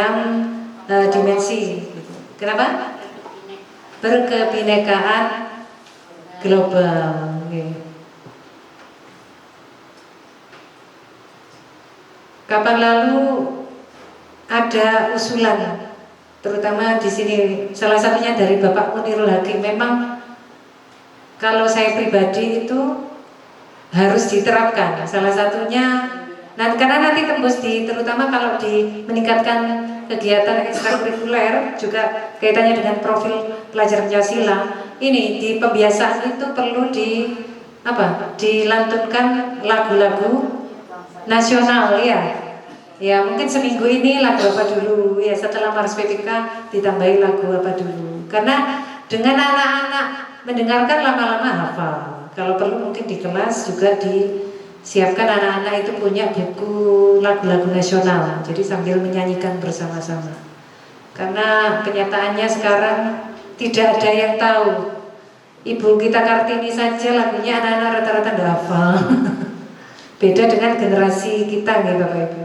6 dimensi. Kenapa? Berkebinekaan global. Kapan lalu ada usulan, terutama di sini salah satunya dari Bapak Munirul Hakim. Memang kalau saya pribadi itu harus diterapkan. Salah satunya, karena nanti tembus terutama kalau meningkatkan kegiatan ekstrakurikuler juga kaitannya dengan profil pelajar Pancasila. Ini di pembiasaan itu perlu dilantunkan lagu-lagu nasional ya. Ya mungkin seminggu ini lagu apa dulu ya, setelah Mars PPK ditambahi lagu apa dulu. Karena dengan anak-anak mendengarkan lama-lama hafal. Kalau perlu mungkin di kelas juga disiapkan anak-anak itu punya buku lagu-lagu nasional. Jadi sambil menyanyikan bersama-sama. Karena kenyataannya sekarang tidak ada yang tahu. Ibu kita Kartini saja lagunya anak-anak rata-rata tidak hafal. Beda dengan generasi kita nih Bapak Ibu.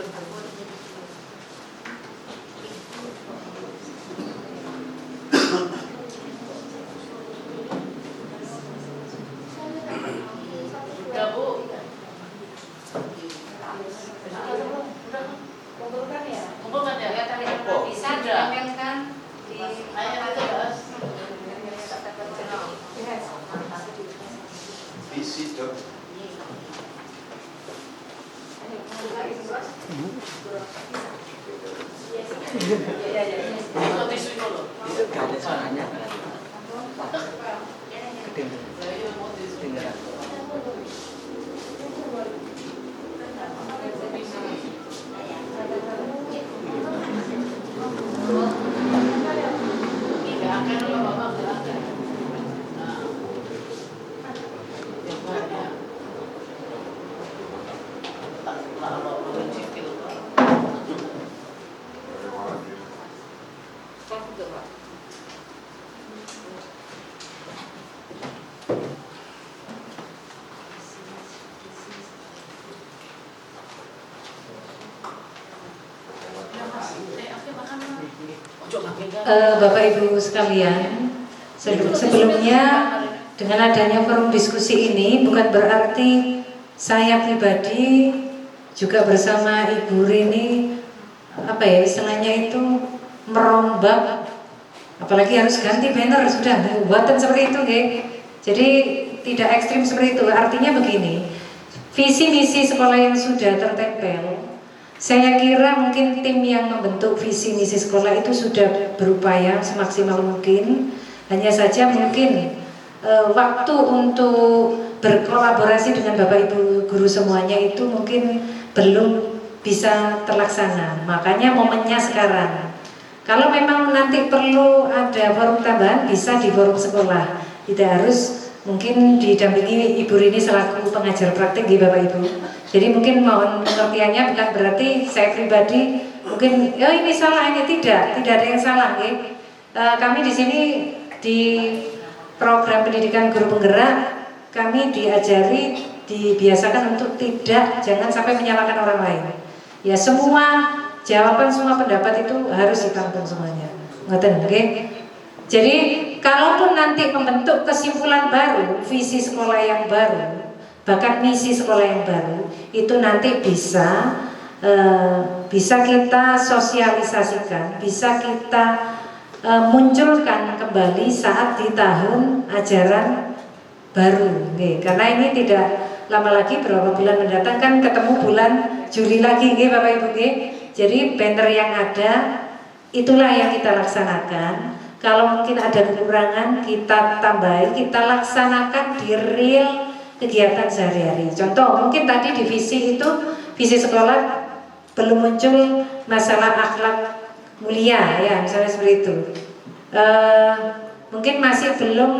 Udah Bu. Kumpulkan ya. Kumpulkan ya. Ya tali bisa ditempelkan di Visi dok. Kalau tisu itu loh. Gak ada suaranya. Saya mau tisu. Gerakan kalau Bapak gerakan. Nah. Gimana? Tak lama mencicil. Bapak Ibu sekalian, sebelumnya dengan adanya forum diskusi ini bukan berarti saya pribadi juga bersama Ibu Rini istilahnya itu merombak, apalagi harus ganti banner sudah buatan seperti itu, okay? Jadi tidak ekstrim seperti itu. Artinya begini, visi misi sekolah yang sudah tertempel, saya kira mungkin tim yang membentuk visi misi sekolah itu sudah berupaya semaksimal mungkin. Hanya saja mungkin waktu untuk berkolaborasi dengan Bapak Ibu guru semuanya itu mungkin belum bisa terlaksana. Makanya momennya sekarang. Kalau memang nanti perlu ada forum tambahan, bisa di forum sekolah. Tidak harus mungkin didampingi Ibu Rini selaku pengajar praktik di Bapak Ibu. Jadi mungkin mohon pengertiannya, bukan berarti saya pribadi mungkin ini salah, ini tidak ada yang salah, okay? Kami di sini di program pendidikan guru penggerak, kami dibiasakan untuk jangan sampai menyalahkan orang lain. Ya semua jawaban, semua pendapat itu harus ditampung semuanya. Ngoten, okay? Jadi kalaupun nanti membentuk kesimpulan baru, visi sekolah yang baru, bahkan misi sekolah yang baru, itu nanti bisa kita sosialisasikan, bisa kita munculkan kembali saat di tahun ajaran baru. Okay. Karena ini tidak lama lagi, beberapa bulan mendatang kan ketemu bulan Juli lagi, okay, Bapak Ibu. Okay. Jadi banner yang ada itulah yang kita laksanakan. Kalau mungkin ada kekurangan, kita tambahin, kita laksanakan di real kegiatan sehari-hari. Contoh, mungkin tadi di visi itu, visi sekolah belum muncul masalah akhlak mulia, ya misalnya seperti itu. Mungkin masih belum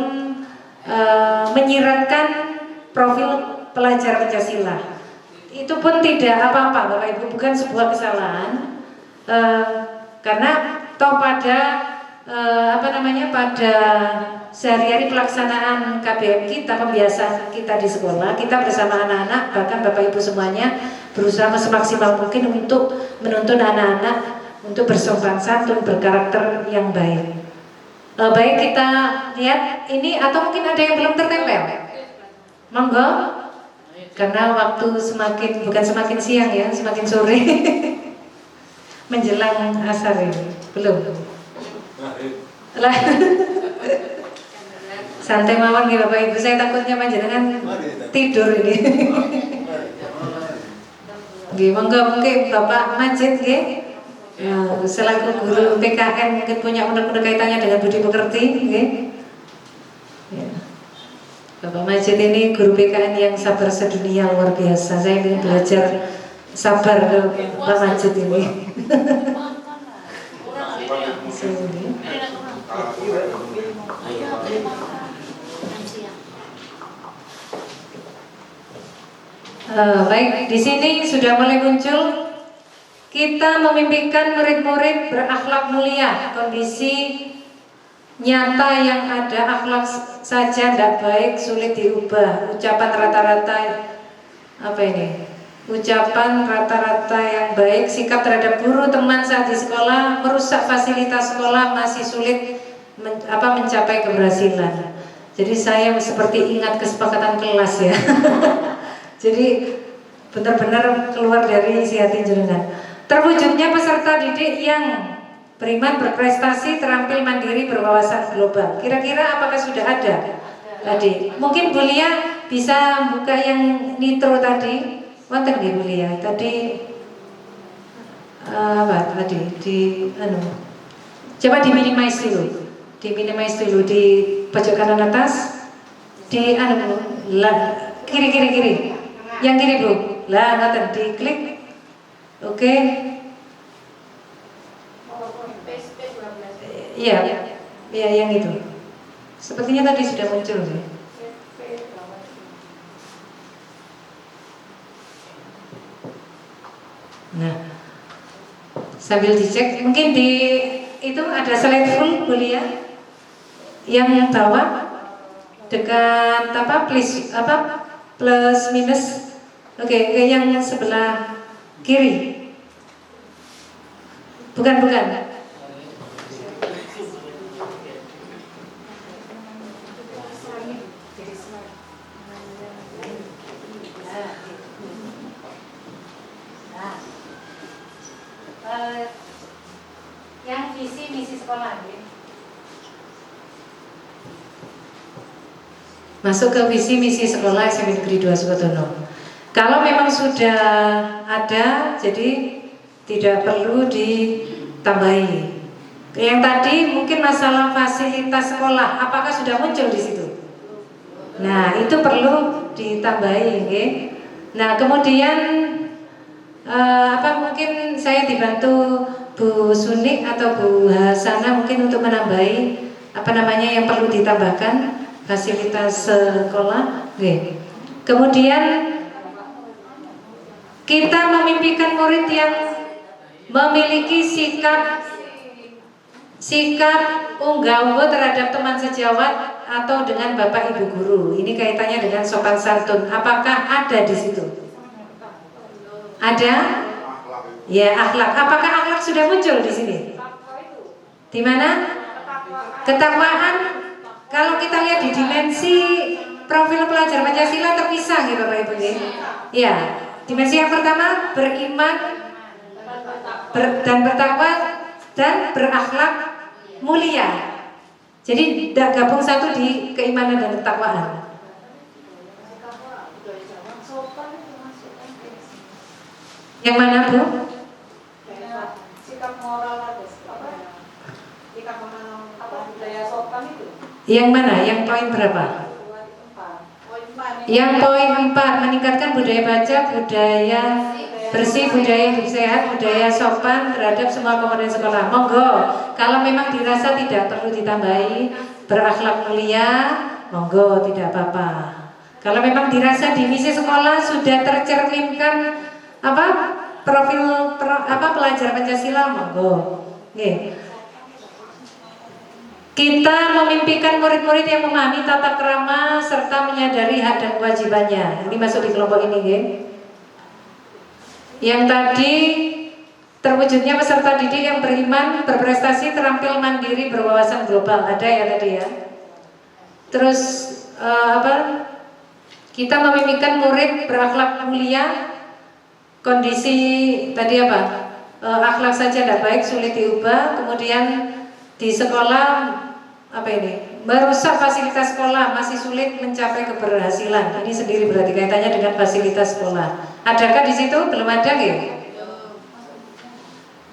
menyiratkan profil pelajar Pancasila. Itu pun tidak apa-apa, Bapak Ibu, bukan sebuah kesalahan, karena toh pada pada sehari-hari pelaksanaan KBM kita, pembiasaan kita di sekolah, kita bersama anak-anak, bahkan Bapak Ibu semuanya berusaha semaksimal mungkin untuk menuntun anak-anak untuk bersopan santun, berkarakter yang baik. Baik, kita lihat ini, atau mungkin ada yang belum tertempel. Monggo, karena waktu bukan semakin siang ya, semakin sore. Menjelang asar ini, belum. Lah, santai mawon nih Bapak Ibu, saya takutnya panjenengan tidur ini. Nggih, monggo mungkin Bapak Majid nggih. Selaku guru PKN mungkin punya unek-unek kaitannya dengan budi pekerti, nggih. Ya. Bapak Majid ini guru PKN yang sabar sedunia, luar biasa. Saya ingin belajar sabar ke Pak Majid ini. Baik, di sini sudah mulai muncul. Kita memimpikan murid-murid berakhlak mulia. Kondisi nyata yang ada akhlak saja tidak baik, sulit diubah. Ucapan rata-rata ucapan rata-rata yang baik, sikap terhadap guru, teman saat di sekolah, merusak fasilitas sekolah, masih sulit mencapai keberhasilan. Jadi saya seperti ingat kesepakatan kelas ya. Jadi benar-benar keluar dari isi hati jenengan. Terwujudnya peserta didik yang beriman, berprestasi, terampil, mandiri, berwawasan global. Kira-kira apakah sudah ada tadi? Mungkin Bu Lia bisa buka yang nitro tadi. Wonten nggih Bu Lia? Tadi apa tadi coba diminimize dulu. Diminimize dulu di pojok kanan atas. Di kiri. Yang kiri Bu. Lah ngoten diklik. Oke. Iya, yang itu. Sepertinya tadi sudah muncul sih. Nah, sambil dicek, mungkin di itu ada slide full Bu Lia. Yang bawah dekat plus minus. Oke, yang sebelah kiri. Bukan. Yang visi misi sekolah ya. Masuk ke visi misi sekolah SMP Negeri 2 Sukodono. Kalau memang sudah ada, jadi tidak perlu ditambahi. Yang tadi mungkin masalah fasilitas sekolah, apakah sudah muncul di situ? Nah, itu perlu ditambahi, okay? Nah, kemudian mungkin saya dibantu Bu Sunik atau Bu Hasana mungkin untuk menambahi yang perlu ditambahkan fasilitas sekolah. Okay. Kemudian kita memimpikan murid yang memiliki sikap unggah-ungguh terhadap teman sejawat atau dengan bapak ibu guru. Ini kaitannya dengan sopan santun. Apakah ada di situ? Ada? Ya, akhlak. Apakah akhlak sudah muncul di sini? Di mana? Ketakwaan. Kalau kita lihat di dimensi profil pelajar Pancasila terpisah gitu Bapak Ibu. Ya. Dimensi yang pertama beriman dan bertakwa dan berakhlak mulia. Jadi tidak gabung satu di keimanan dan ketakwaan. Yang mana Bu? Sikap moral budaya sopan itu. Yang mana? Yang poin berapa? Yang poin 4, meningkatkan budaya baca, budaya bersih, budaya hidup sehat, budaya sopan terhadap semua komponen sekolah. Monggo, kalau memang dirasa tidak perlu ditambahi berakhlak mulia, monggo tidak apa-apa. Kalau memang dirasa di misi sekolah sudah tercerminkan profil pelajar Pancasila, monggo. Oke. Kita memimpikan murid-murid yang memahami tata krama serta menyadari hak dan kewajibannya. Ini masuk di kelompok ini, ya. Yang tadi terwujudnya peserta didik yang beriman, berprestasi, terampil, mandiri, berwawasan global. Ada ya tadi ya. Terus kita memimpikan murid berakhlak mulia. Kondisi tadi akhlak saja tidak baik, sulit diubah. Kemudian di sekolah merusak fasilitas sekolah, masih sulit mencapai keberhasilan. Ini sendiri berarti kaitannya dengan fasilitas sekolah. Adakah di situ? Belum ada ya?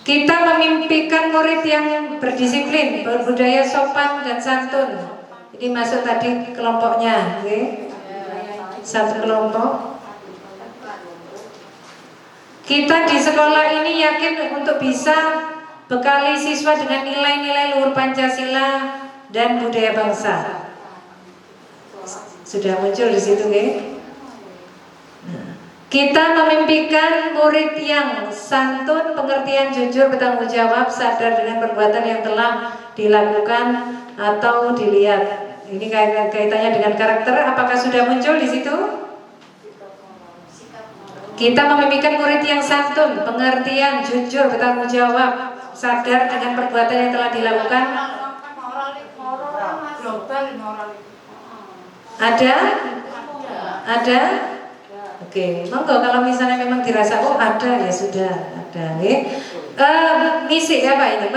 Kita memimpikan murid yang berdisiplin, berbudaya sopan dan santun. Ini masuk tadi kelompoknya, okay? Satu kelompok. Kita di sekolah ini yakin untuk bisa bekali siswa dengan nilai-nilai luhur Pancasila dan budaya bangsa. Sudah muncul di situ, ya? Kita memimpikan murid yang santun, pengertian, jujur, bertanggung jawab, sadar dengan perbuatan yang telah dilakukan atau dilihat. Ini kaitannya dengan karakter. Apakah sudah muncul di situ? Kita memimpikan murid yang santun, pengertian, jujur, bertanggung jawab, sadar dengan perbuatan yang telah dilakukan. Ada? Ada? Oke, monggo kalau misalnya memang dirasa oh ada ya sudah ada. Misi apa ini?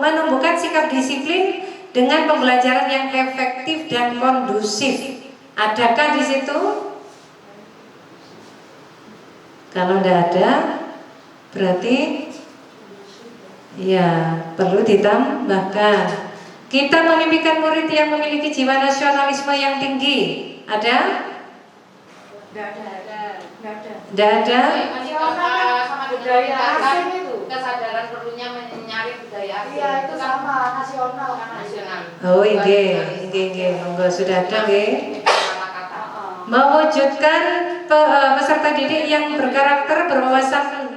Menumbuhkan sikap disiplin dengan pembelajaran yang efektif dan kondusif. Adakah di situ? Kalau tidak ada, berarti ya perlu ditambahkan. Kita memimpikan murid yang memiliki jiwa nasionalisme yang tinggi. Ada? Tidak ada. Sama budaya asing itu. Kesadaran perlunya menyari budaya asing. Iya, itu sama nasional kan nasional. Oh, iya. Monggo sudah ada nggih. Mewujudkan peserta didik yang berkarakter, berwawasan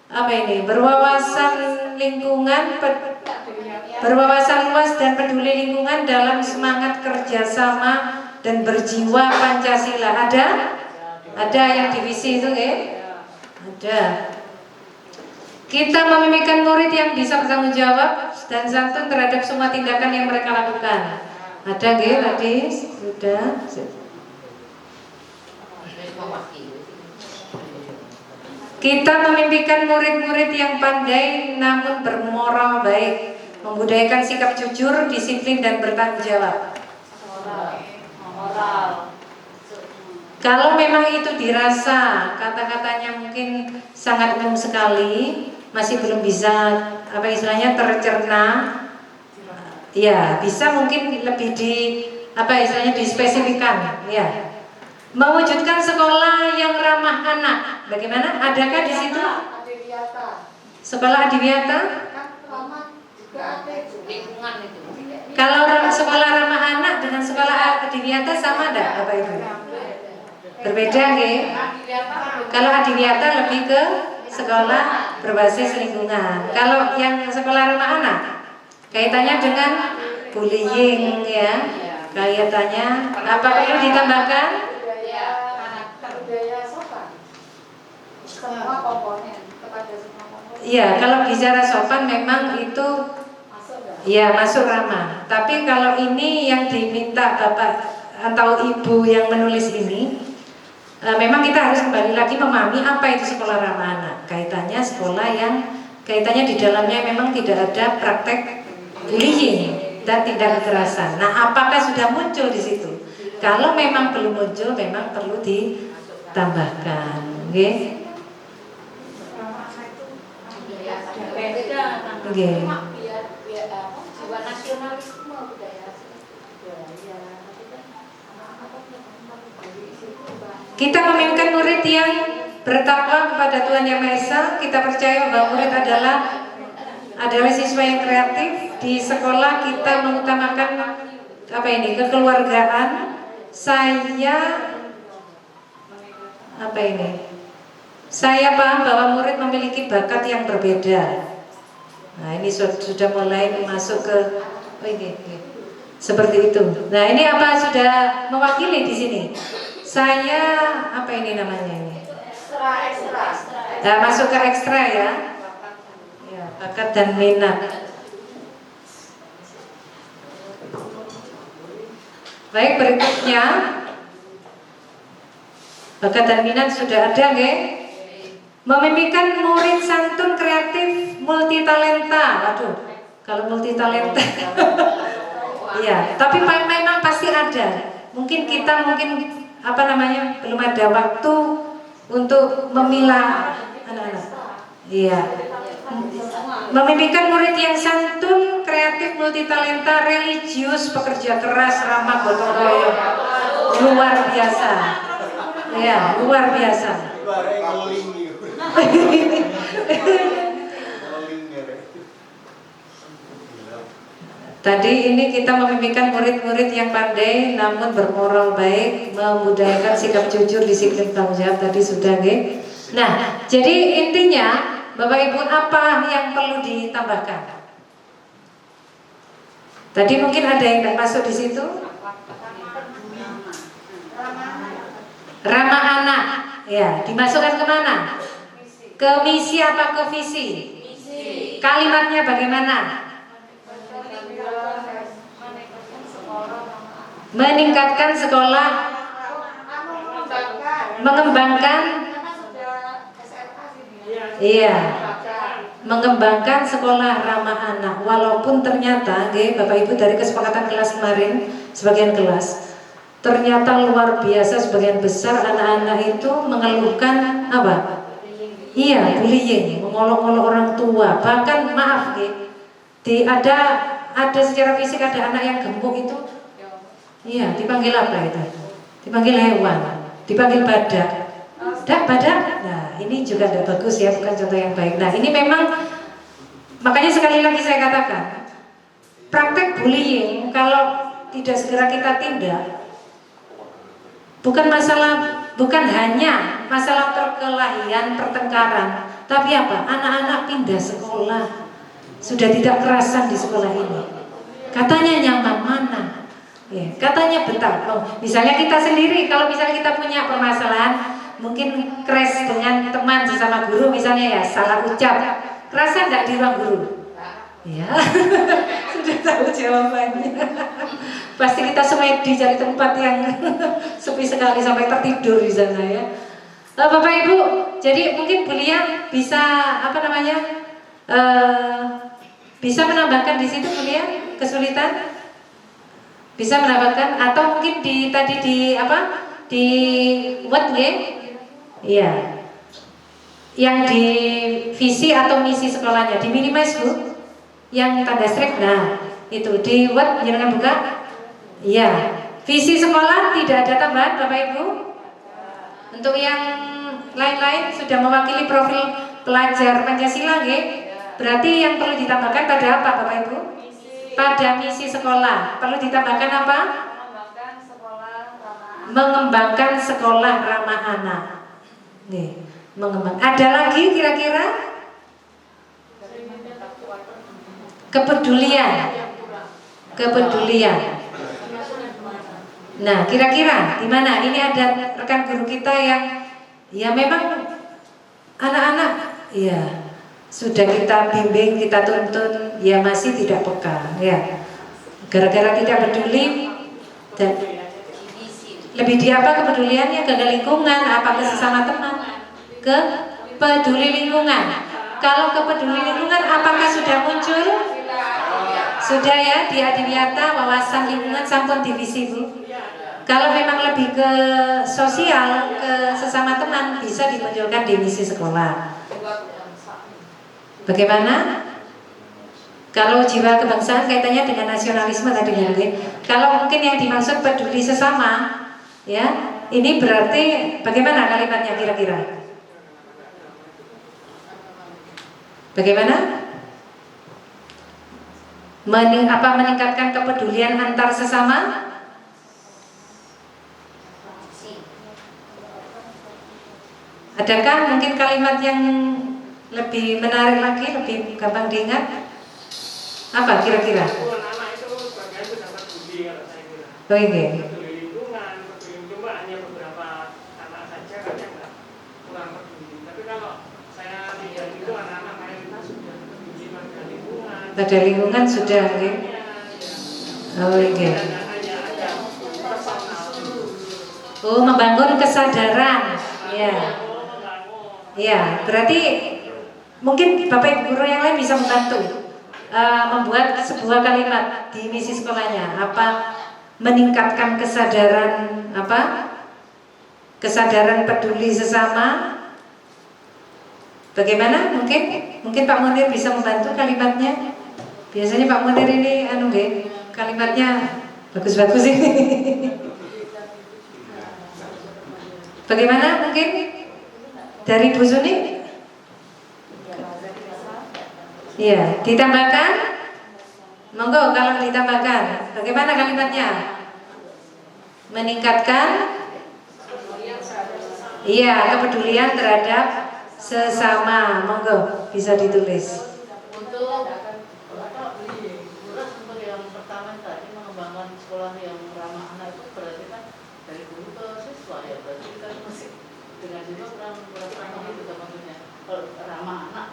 apa ini? Berwawasan lingkungan, berwawasan luas dan peduli lingkungan dalam semangat kerjasama dan berjiwa Pancasila. Ada? Ada yang divisi itu nggih? Ada. Kita memimpikan murid yang bisa bertanggung jawab dan santun terhadap semua tindakan yang mereka lakukan. Ada nggih tadi? Sudah. Kita memimpikan murid-murid yang pandai namun bermoral baik, membudayakan sikap jujur, disiplin dan bertanggung jawab. Moral. Kalau memang itu dirasa kata-katanya mungkin sangat umum sekali, masih belum bisa apa istilahnya tercerna, ya bisa mungkin lebih di apa istilahnya dispesifikkan, ya. Mewujudkan sekolah yang ramah anak. Bagaimana? Adakah di situ? Sekolah adiwiyata? Lingkungan itu. Kalau sekolah ramah anak dengan sekolah adiwiyata sama enggak Bapak Ibu? Berbeda nggih? Kalau adiwiyata lebih ke sekolah berbasis lingkungan. Kalau yang sekolah ramah anak kaitannya dengan bullying ya. Kaitannya apa perlu ditambahkan? Budaya sopan. Semua komponen kepada semua komponen. Iya, kalau bicara sopan memang itu ya masuk ramah. Tapi kalau ini yang diminta Bapak atau Ibu yang menulis ini, memang kita harus kembali lagi memahami apa itu sekolah ramah anak. Kaitannya sekolah yang kaitannya di dalamnya memang tidak ada praktek bullying dan tindak kekerasan. Nah, apakah sudah muncul di situ? Kalau memang belum muncul, memang perlu ditambahkan. Oke? Oke. Jiwa nasionalisme budaya. Kita memimpikan murid yang bertakwa kepada Tuhan Yang Maha Esa. Kita percaya bahwa murid adalah siswa yang kreatif. Di sekolah kita mengutamakan apa ini? Kekeluargaan. Saya paham bahwa murid memiliki bakat yang berbeda. Nah, ini sudah mulai masuk ke ini. Seperti itu. Nah, ini apa sudah mewakili di sini? Saya apa ini namanya ini? Ekstra. Nah, masuk ke ekstra ya. Ya, bakat dan minat. Baik, berikutnya bakat dan minat sudah ada nggih? Memimpikan murid santun, kreatif, multitalenta. Waduh, kalau multitalenta iya, tapi memang pasti ada. Mungkin kita apa namanya belum ada waktu untuk memilah anak-anak. Iya. Memimpikan murid yang santun, kreatif, multitalenta, religius, pekerja keras, ramah, gotong royong. Luar biasa. Ya, luar biasa. Tadi ini kita memimpikan murid-murid yang pandai namun bermoral baik, membudayakan sikap jujur, disiplin, tanggung jawab. Tadi sudah nggih. Nah, jadi intinya Bapak Ibu apa yang perlu ditambahkan? Tadi mungkin ada yang tidak masuk di situ. Ramah anak, Ya, dimasukkan kemana? Ke misi apa ke visi? Kalimatnya bagaimana? Meningkatkan sekolah, mengembangkan, iya, mengembangkan sekolah ramah anak. Walaupun ternyata, Bapak Ibu dari kesepakatan kelas kemarin, sebagian kelas, ternyata luar biasa sebagian besar anak-anak itu mengeluhkan apa? Iya, bullying, mengolok-olok orang tua. Bahkan maaf, ada secara fisik ada anak yang gemuk itu. Iya, dipanggil apa itu? Dipanggil hewan, dipanggil badak. Badak. Nah, ini juga tidak bagus ya, bukan contoh yang baik. Nah, ini memang makanya sekali lagi saya katakan, praktek bullying kalau tidak segera kita tindak, bukan hanya masalah perkelahian, pertengkaran, tapi apa? Anak-anak pindah sekolah, sudah tidak kerasan di sekolah ini. Katanya nyaman mana? Ya, katanya betah. Misalnya kita sendiri, kalau misalnya kita punya permasalahan, mungkin crash dengan teman sesama guru, misalnya ya salah ucap, kerasan nggak di ruang guru? Ya, sudah tahu jawabannya. Pasti kita semedi cari tempat yang sepi sekali sampai tertidur di sana ya. Bapak Ibu, jadi mungkin beliau bisa bisa menambahkan di situ beliau kesulitan, bisa menambahkan atau mungkin di word iya, yang di visi atau misi sekolahnya di minimize Bu, yang tanda strike. Nah itu di word jangan buka. Iya, visi sekolah tidak ada tambahan Bapak Ibu. Untuk yang lain-lain sudah mewakili profil pelajar Pancasila berarti yang perlu ditambahkan pada apa Bapak Ibu? Pada misi sekolah perlu ditambahkan apa? Mengembangkan sekolah ramah anak. Nih, ada lagi kira-kira? Kepedulian. Nah, kira-kira di mana? Ini ada rekan guru kita yang ya memang anak-anak ya sudah kita bimbing, kita tuntun, ya masih tidak peka ya. Gara-gara tidak peduli dan lebih di apa kepeduliannya ke lingkungan, apa ke sesama teman, ke peduli lingkungan. Kalau ke peduli lingkungan, apakah sudah muncul? Sudah ya di Adiwiyata wawasan lingkungan sampun divisi Bu. Kalau memang lebih ke sosial, ke sesama teman, bisa dimunculkan di misi sekolah. Bagaimana? Kalau jiwa kebangsaan kaitannya dengan nasionalisme tadi ya. Kalau mungkin yang dimaksud peduli sesama, ya, ini berarti bagaimana kalimatnya kira-kira? Bagaimana? Meningkatkan kepedulian antar sesama? Adakah mungkin kalimat yang lebih menarik lagi, lebih gampang diingat? Apa kira-kira? Anak itu sebagian sudah peduli kalau saya kira. Oh iya. Peduli lingkungan, cuma hanya beberapa anak saja kan yang kurang peduli. Tapi kalau saya lihat itu anak-anak mayoritas sudah peduli pada lingkungan. Pada lingkungan sudah, ya. Oh iya. Oh, membangun kesadaran, ya. Ya, berarti mungkin Bapak Ibu guru yang lain bisa membantu membuat sebuah kalimat di misi sekolahnya. Apa? Meningkatkan kesadaran apa? Kesadaran peduli sesama. Bagaimana? Mungkin Pak Munir bisa membantu kalimatnya. Biasanya Pak Munir ini kalimatnya bagus-bagus ini. Bagaimana mungkin? Dari Bu Suni? Iya, ditambahkan? Monggo kalau ditambahkan. Bagaimana kalimatnya? Meningkatkan? Iya, kepedulian terhadap sesama. Monggo bisa ditulis. Untuk yang pertama tadi mengembangkan sekolah yang ramah anak itu berarti kan dari guru ke siswa ya, berarti kita masih dengan itu ramah anak.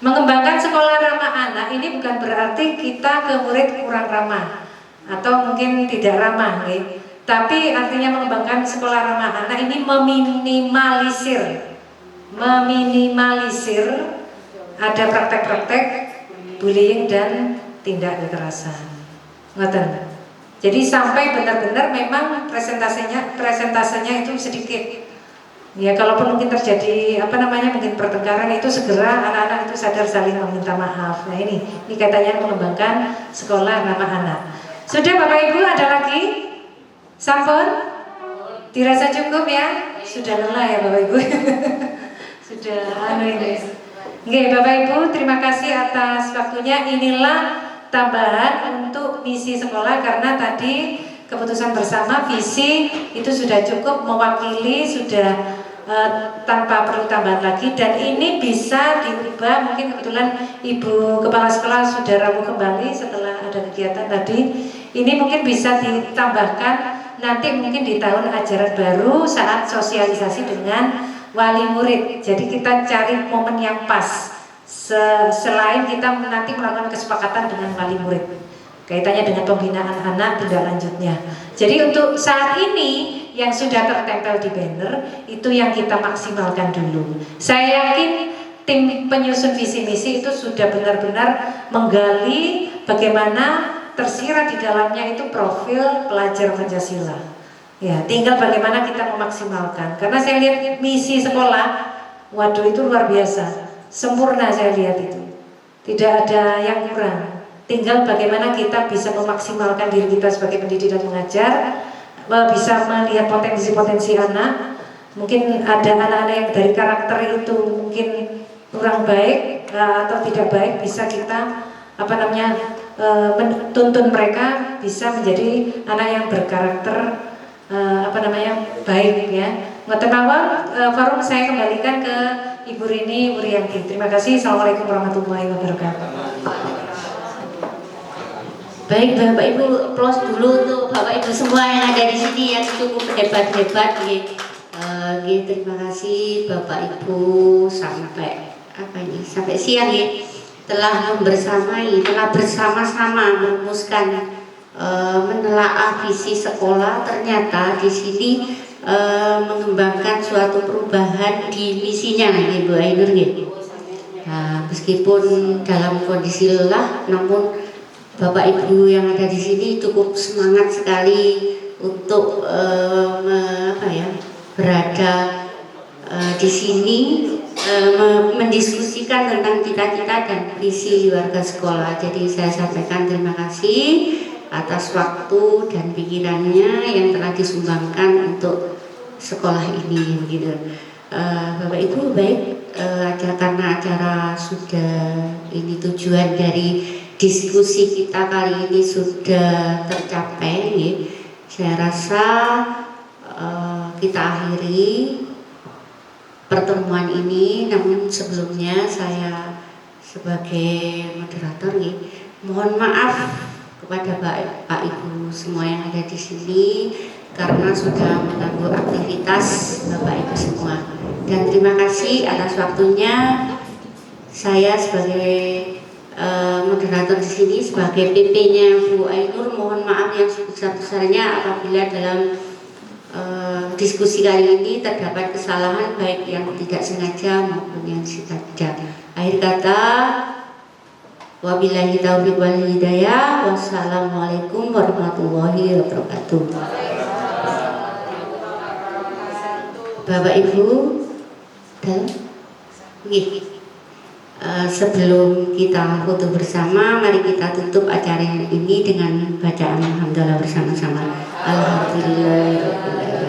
Mengembangkan sekolah ramah anak ini bukan berarti kita ke murid kurang ramah atau mungkin tidak ramah, nih. Tapi artinya mengembangkan sekolah ramah anak ini meminimalisir ada praktek-praktek bullying dan tindak kekerasan. Ngoten. Jadi sampai benar-benar memang presentasenya itu sedikit. Ya, kalaupun mungkin terjadi mungkin pertengkaran itu segera anak-anak itu sadar saling meminta maaf. Nah ini katanya mengembangkan sekolah ramah anak. Sudah Bapak Ibu, ada lagi? Sampun? Dirasa cukup ya? Sudah lelah ya Bapak Ibu. Sudah ini. Oke, Bapak Ibu, terima kasih atas waktunya. Inilah tambahan untuk misi sekolah karena tadi keputusan bersama visi itu sudah cukup mewakili, sudah tanpa perlu tambahan lagi, dan ini bisa diubah. Mungkin kebetulan Ibu Kepala Sekolah sudah ramu kembali setelah ada kegiatan tadi. Ini mungkin bisa ditambahkan nanti mungkin di tahun ajaran baru saat sosialisasi dengan wali murid. Jadi kita cari momen yang pas selain kita nanti melakukan kesepakatan dengan wali murid kaitannya dengan pembinaan anak tindak lanjutnya. Jadi untuk saat ini yang sudah tertempel di banner itu yang kita maksimalkan dulu. Saya yakin tim penyusun visi misi itu sudah benar-benar menggali bagaimana tersirat di dalamnya itu profil pelajar Pancasila. Ya, tinggal bagaimana kita memaksimalkan. Karena saya lihat misi sekolah, waduh itu luar biasa, sempurna saya lihat itu. Tidak ada yang kurang. Tinggal bagaimana kita bisa memaksimalkan diri kita sebagai pendidik dan mengajar, bisa melihat potensi-potensi anak. Mungkin ada anak-anak yang dari karakter itu mungkin kurang baik atau tidak baik, bisa kita menuntun mereka bisa menjadi anak yang berkarakter baik ya. Ngoten mawon, forum saya kembalikan ke Ibu Rini Wuryanti. Terima kasih. Assalamualaikum warahmatullahi wabarakatuh. Baik Bapak Ibu, applause dulu untuk Bapak Ibu semua yang ada di sini yang cukup hebat-hebat. Terima kasih Bapak Ibu sampai siang ya, telah bersama-sama merumuskan menelaah visi sekolah. Ternyata di sini mengembangkan suatu perubahan di misinya Ibu Ainur ya. Nah, meskipun dalam kondisi lelah, namun Bapak Ibu yang ada di sini cukup semangat sekali untuk berada di sini mendiskusikan tentang cita-cita dan visi warga sekolah. Jadi saya sampaikan terima kasih atas waktu dan pikirannya yang telah disumbangkan untuk sekolah ini gitu. Bapak Ibu baik, karena acara sudah ini, tujuan dari diskusi kita kali ini sudah tercapai ya. Saya rasa kita akhiri pertemuan ini, namun sebelumnya saya sebagai moderator ya, mohon maaf kepada Pak Ibu semua yang ada di sini karena sudah mengganggu aktivitas Bapak Ibu semua. Dan terima kasih atas waktunya. Saya sebagai moderator di sini, sebagai PP-nya Bu Ainur, mohon maaf yang sebesar-besarnya apabila dalam diskusi kali ini terdapat kesalahan baik yang tidak sengaja maupun yang sengaja. Akhir kata, wabillahi taufiq wal hidayah. Wassalamualaikum warahmatullahi wabarakatuh. Bapak Ibu dan sebelum kita foto bersama, mari kita tutup acara ini dengan bacaan alhamdulillah bersama-sama. Alhamdulillah.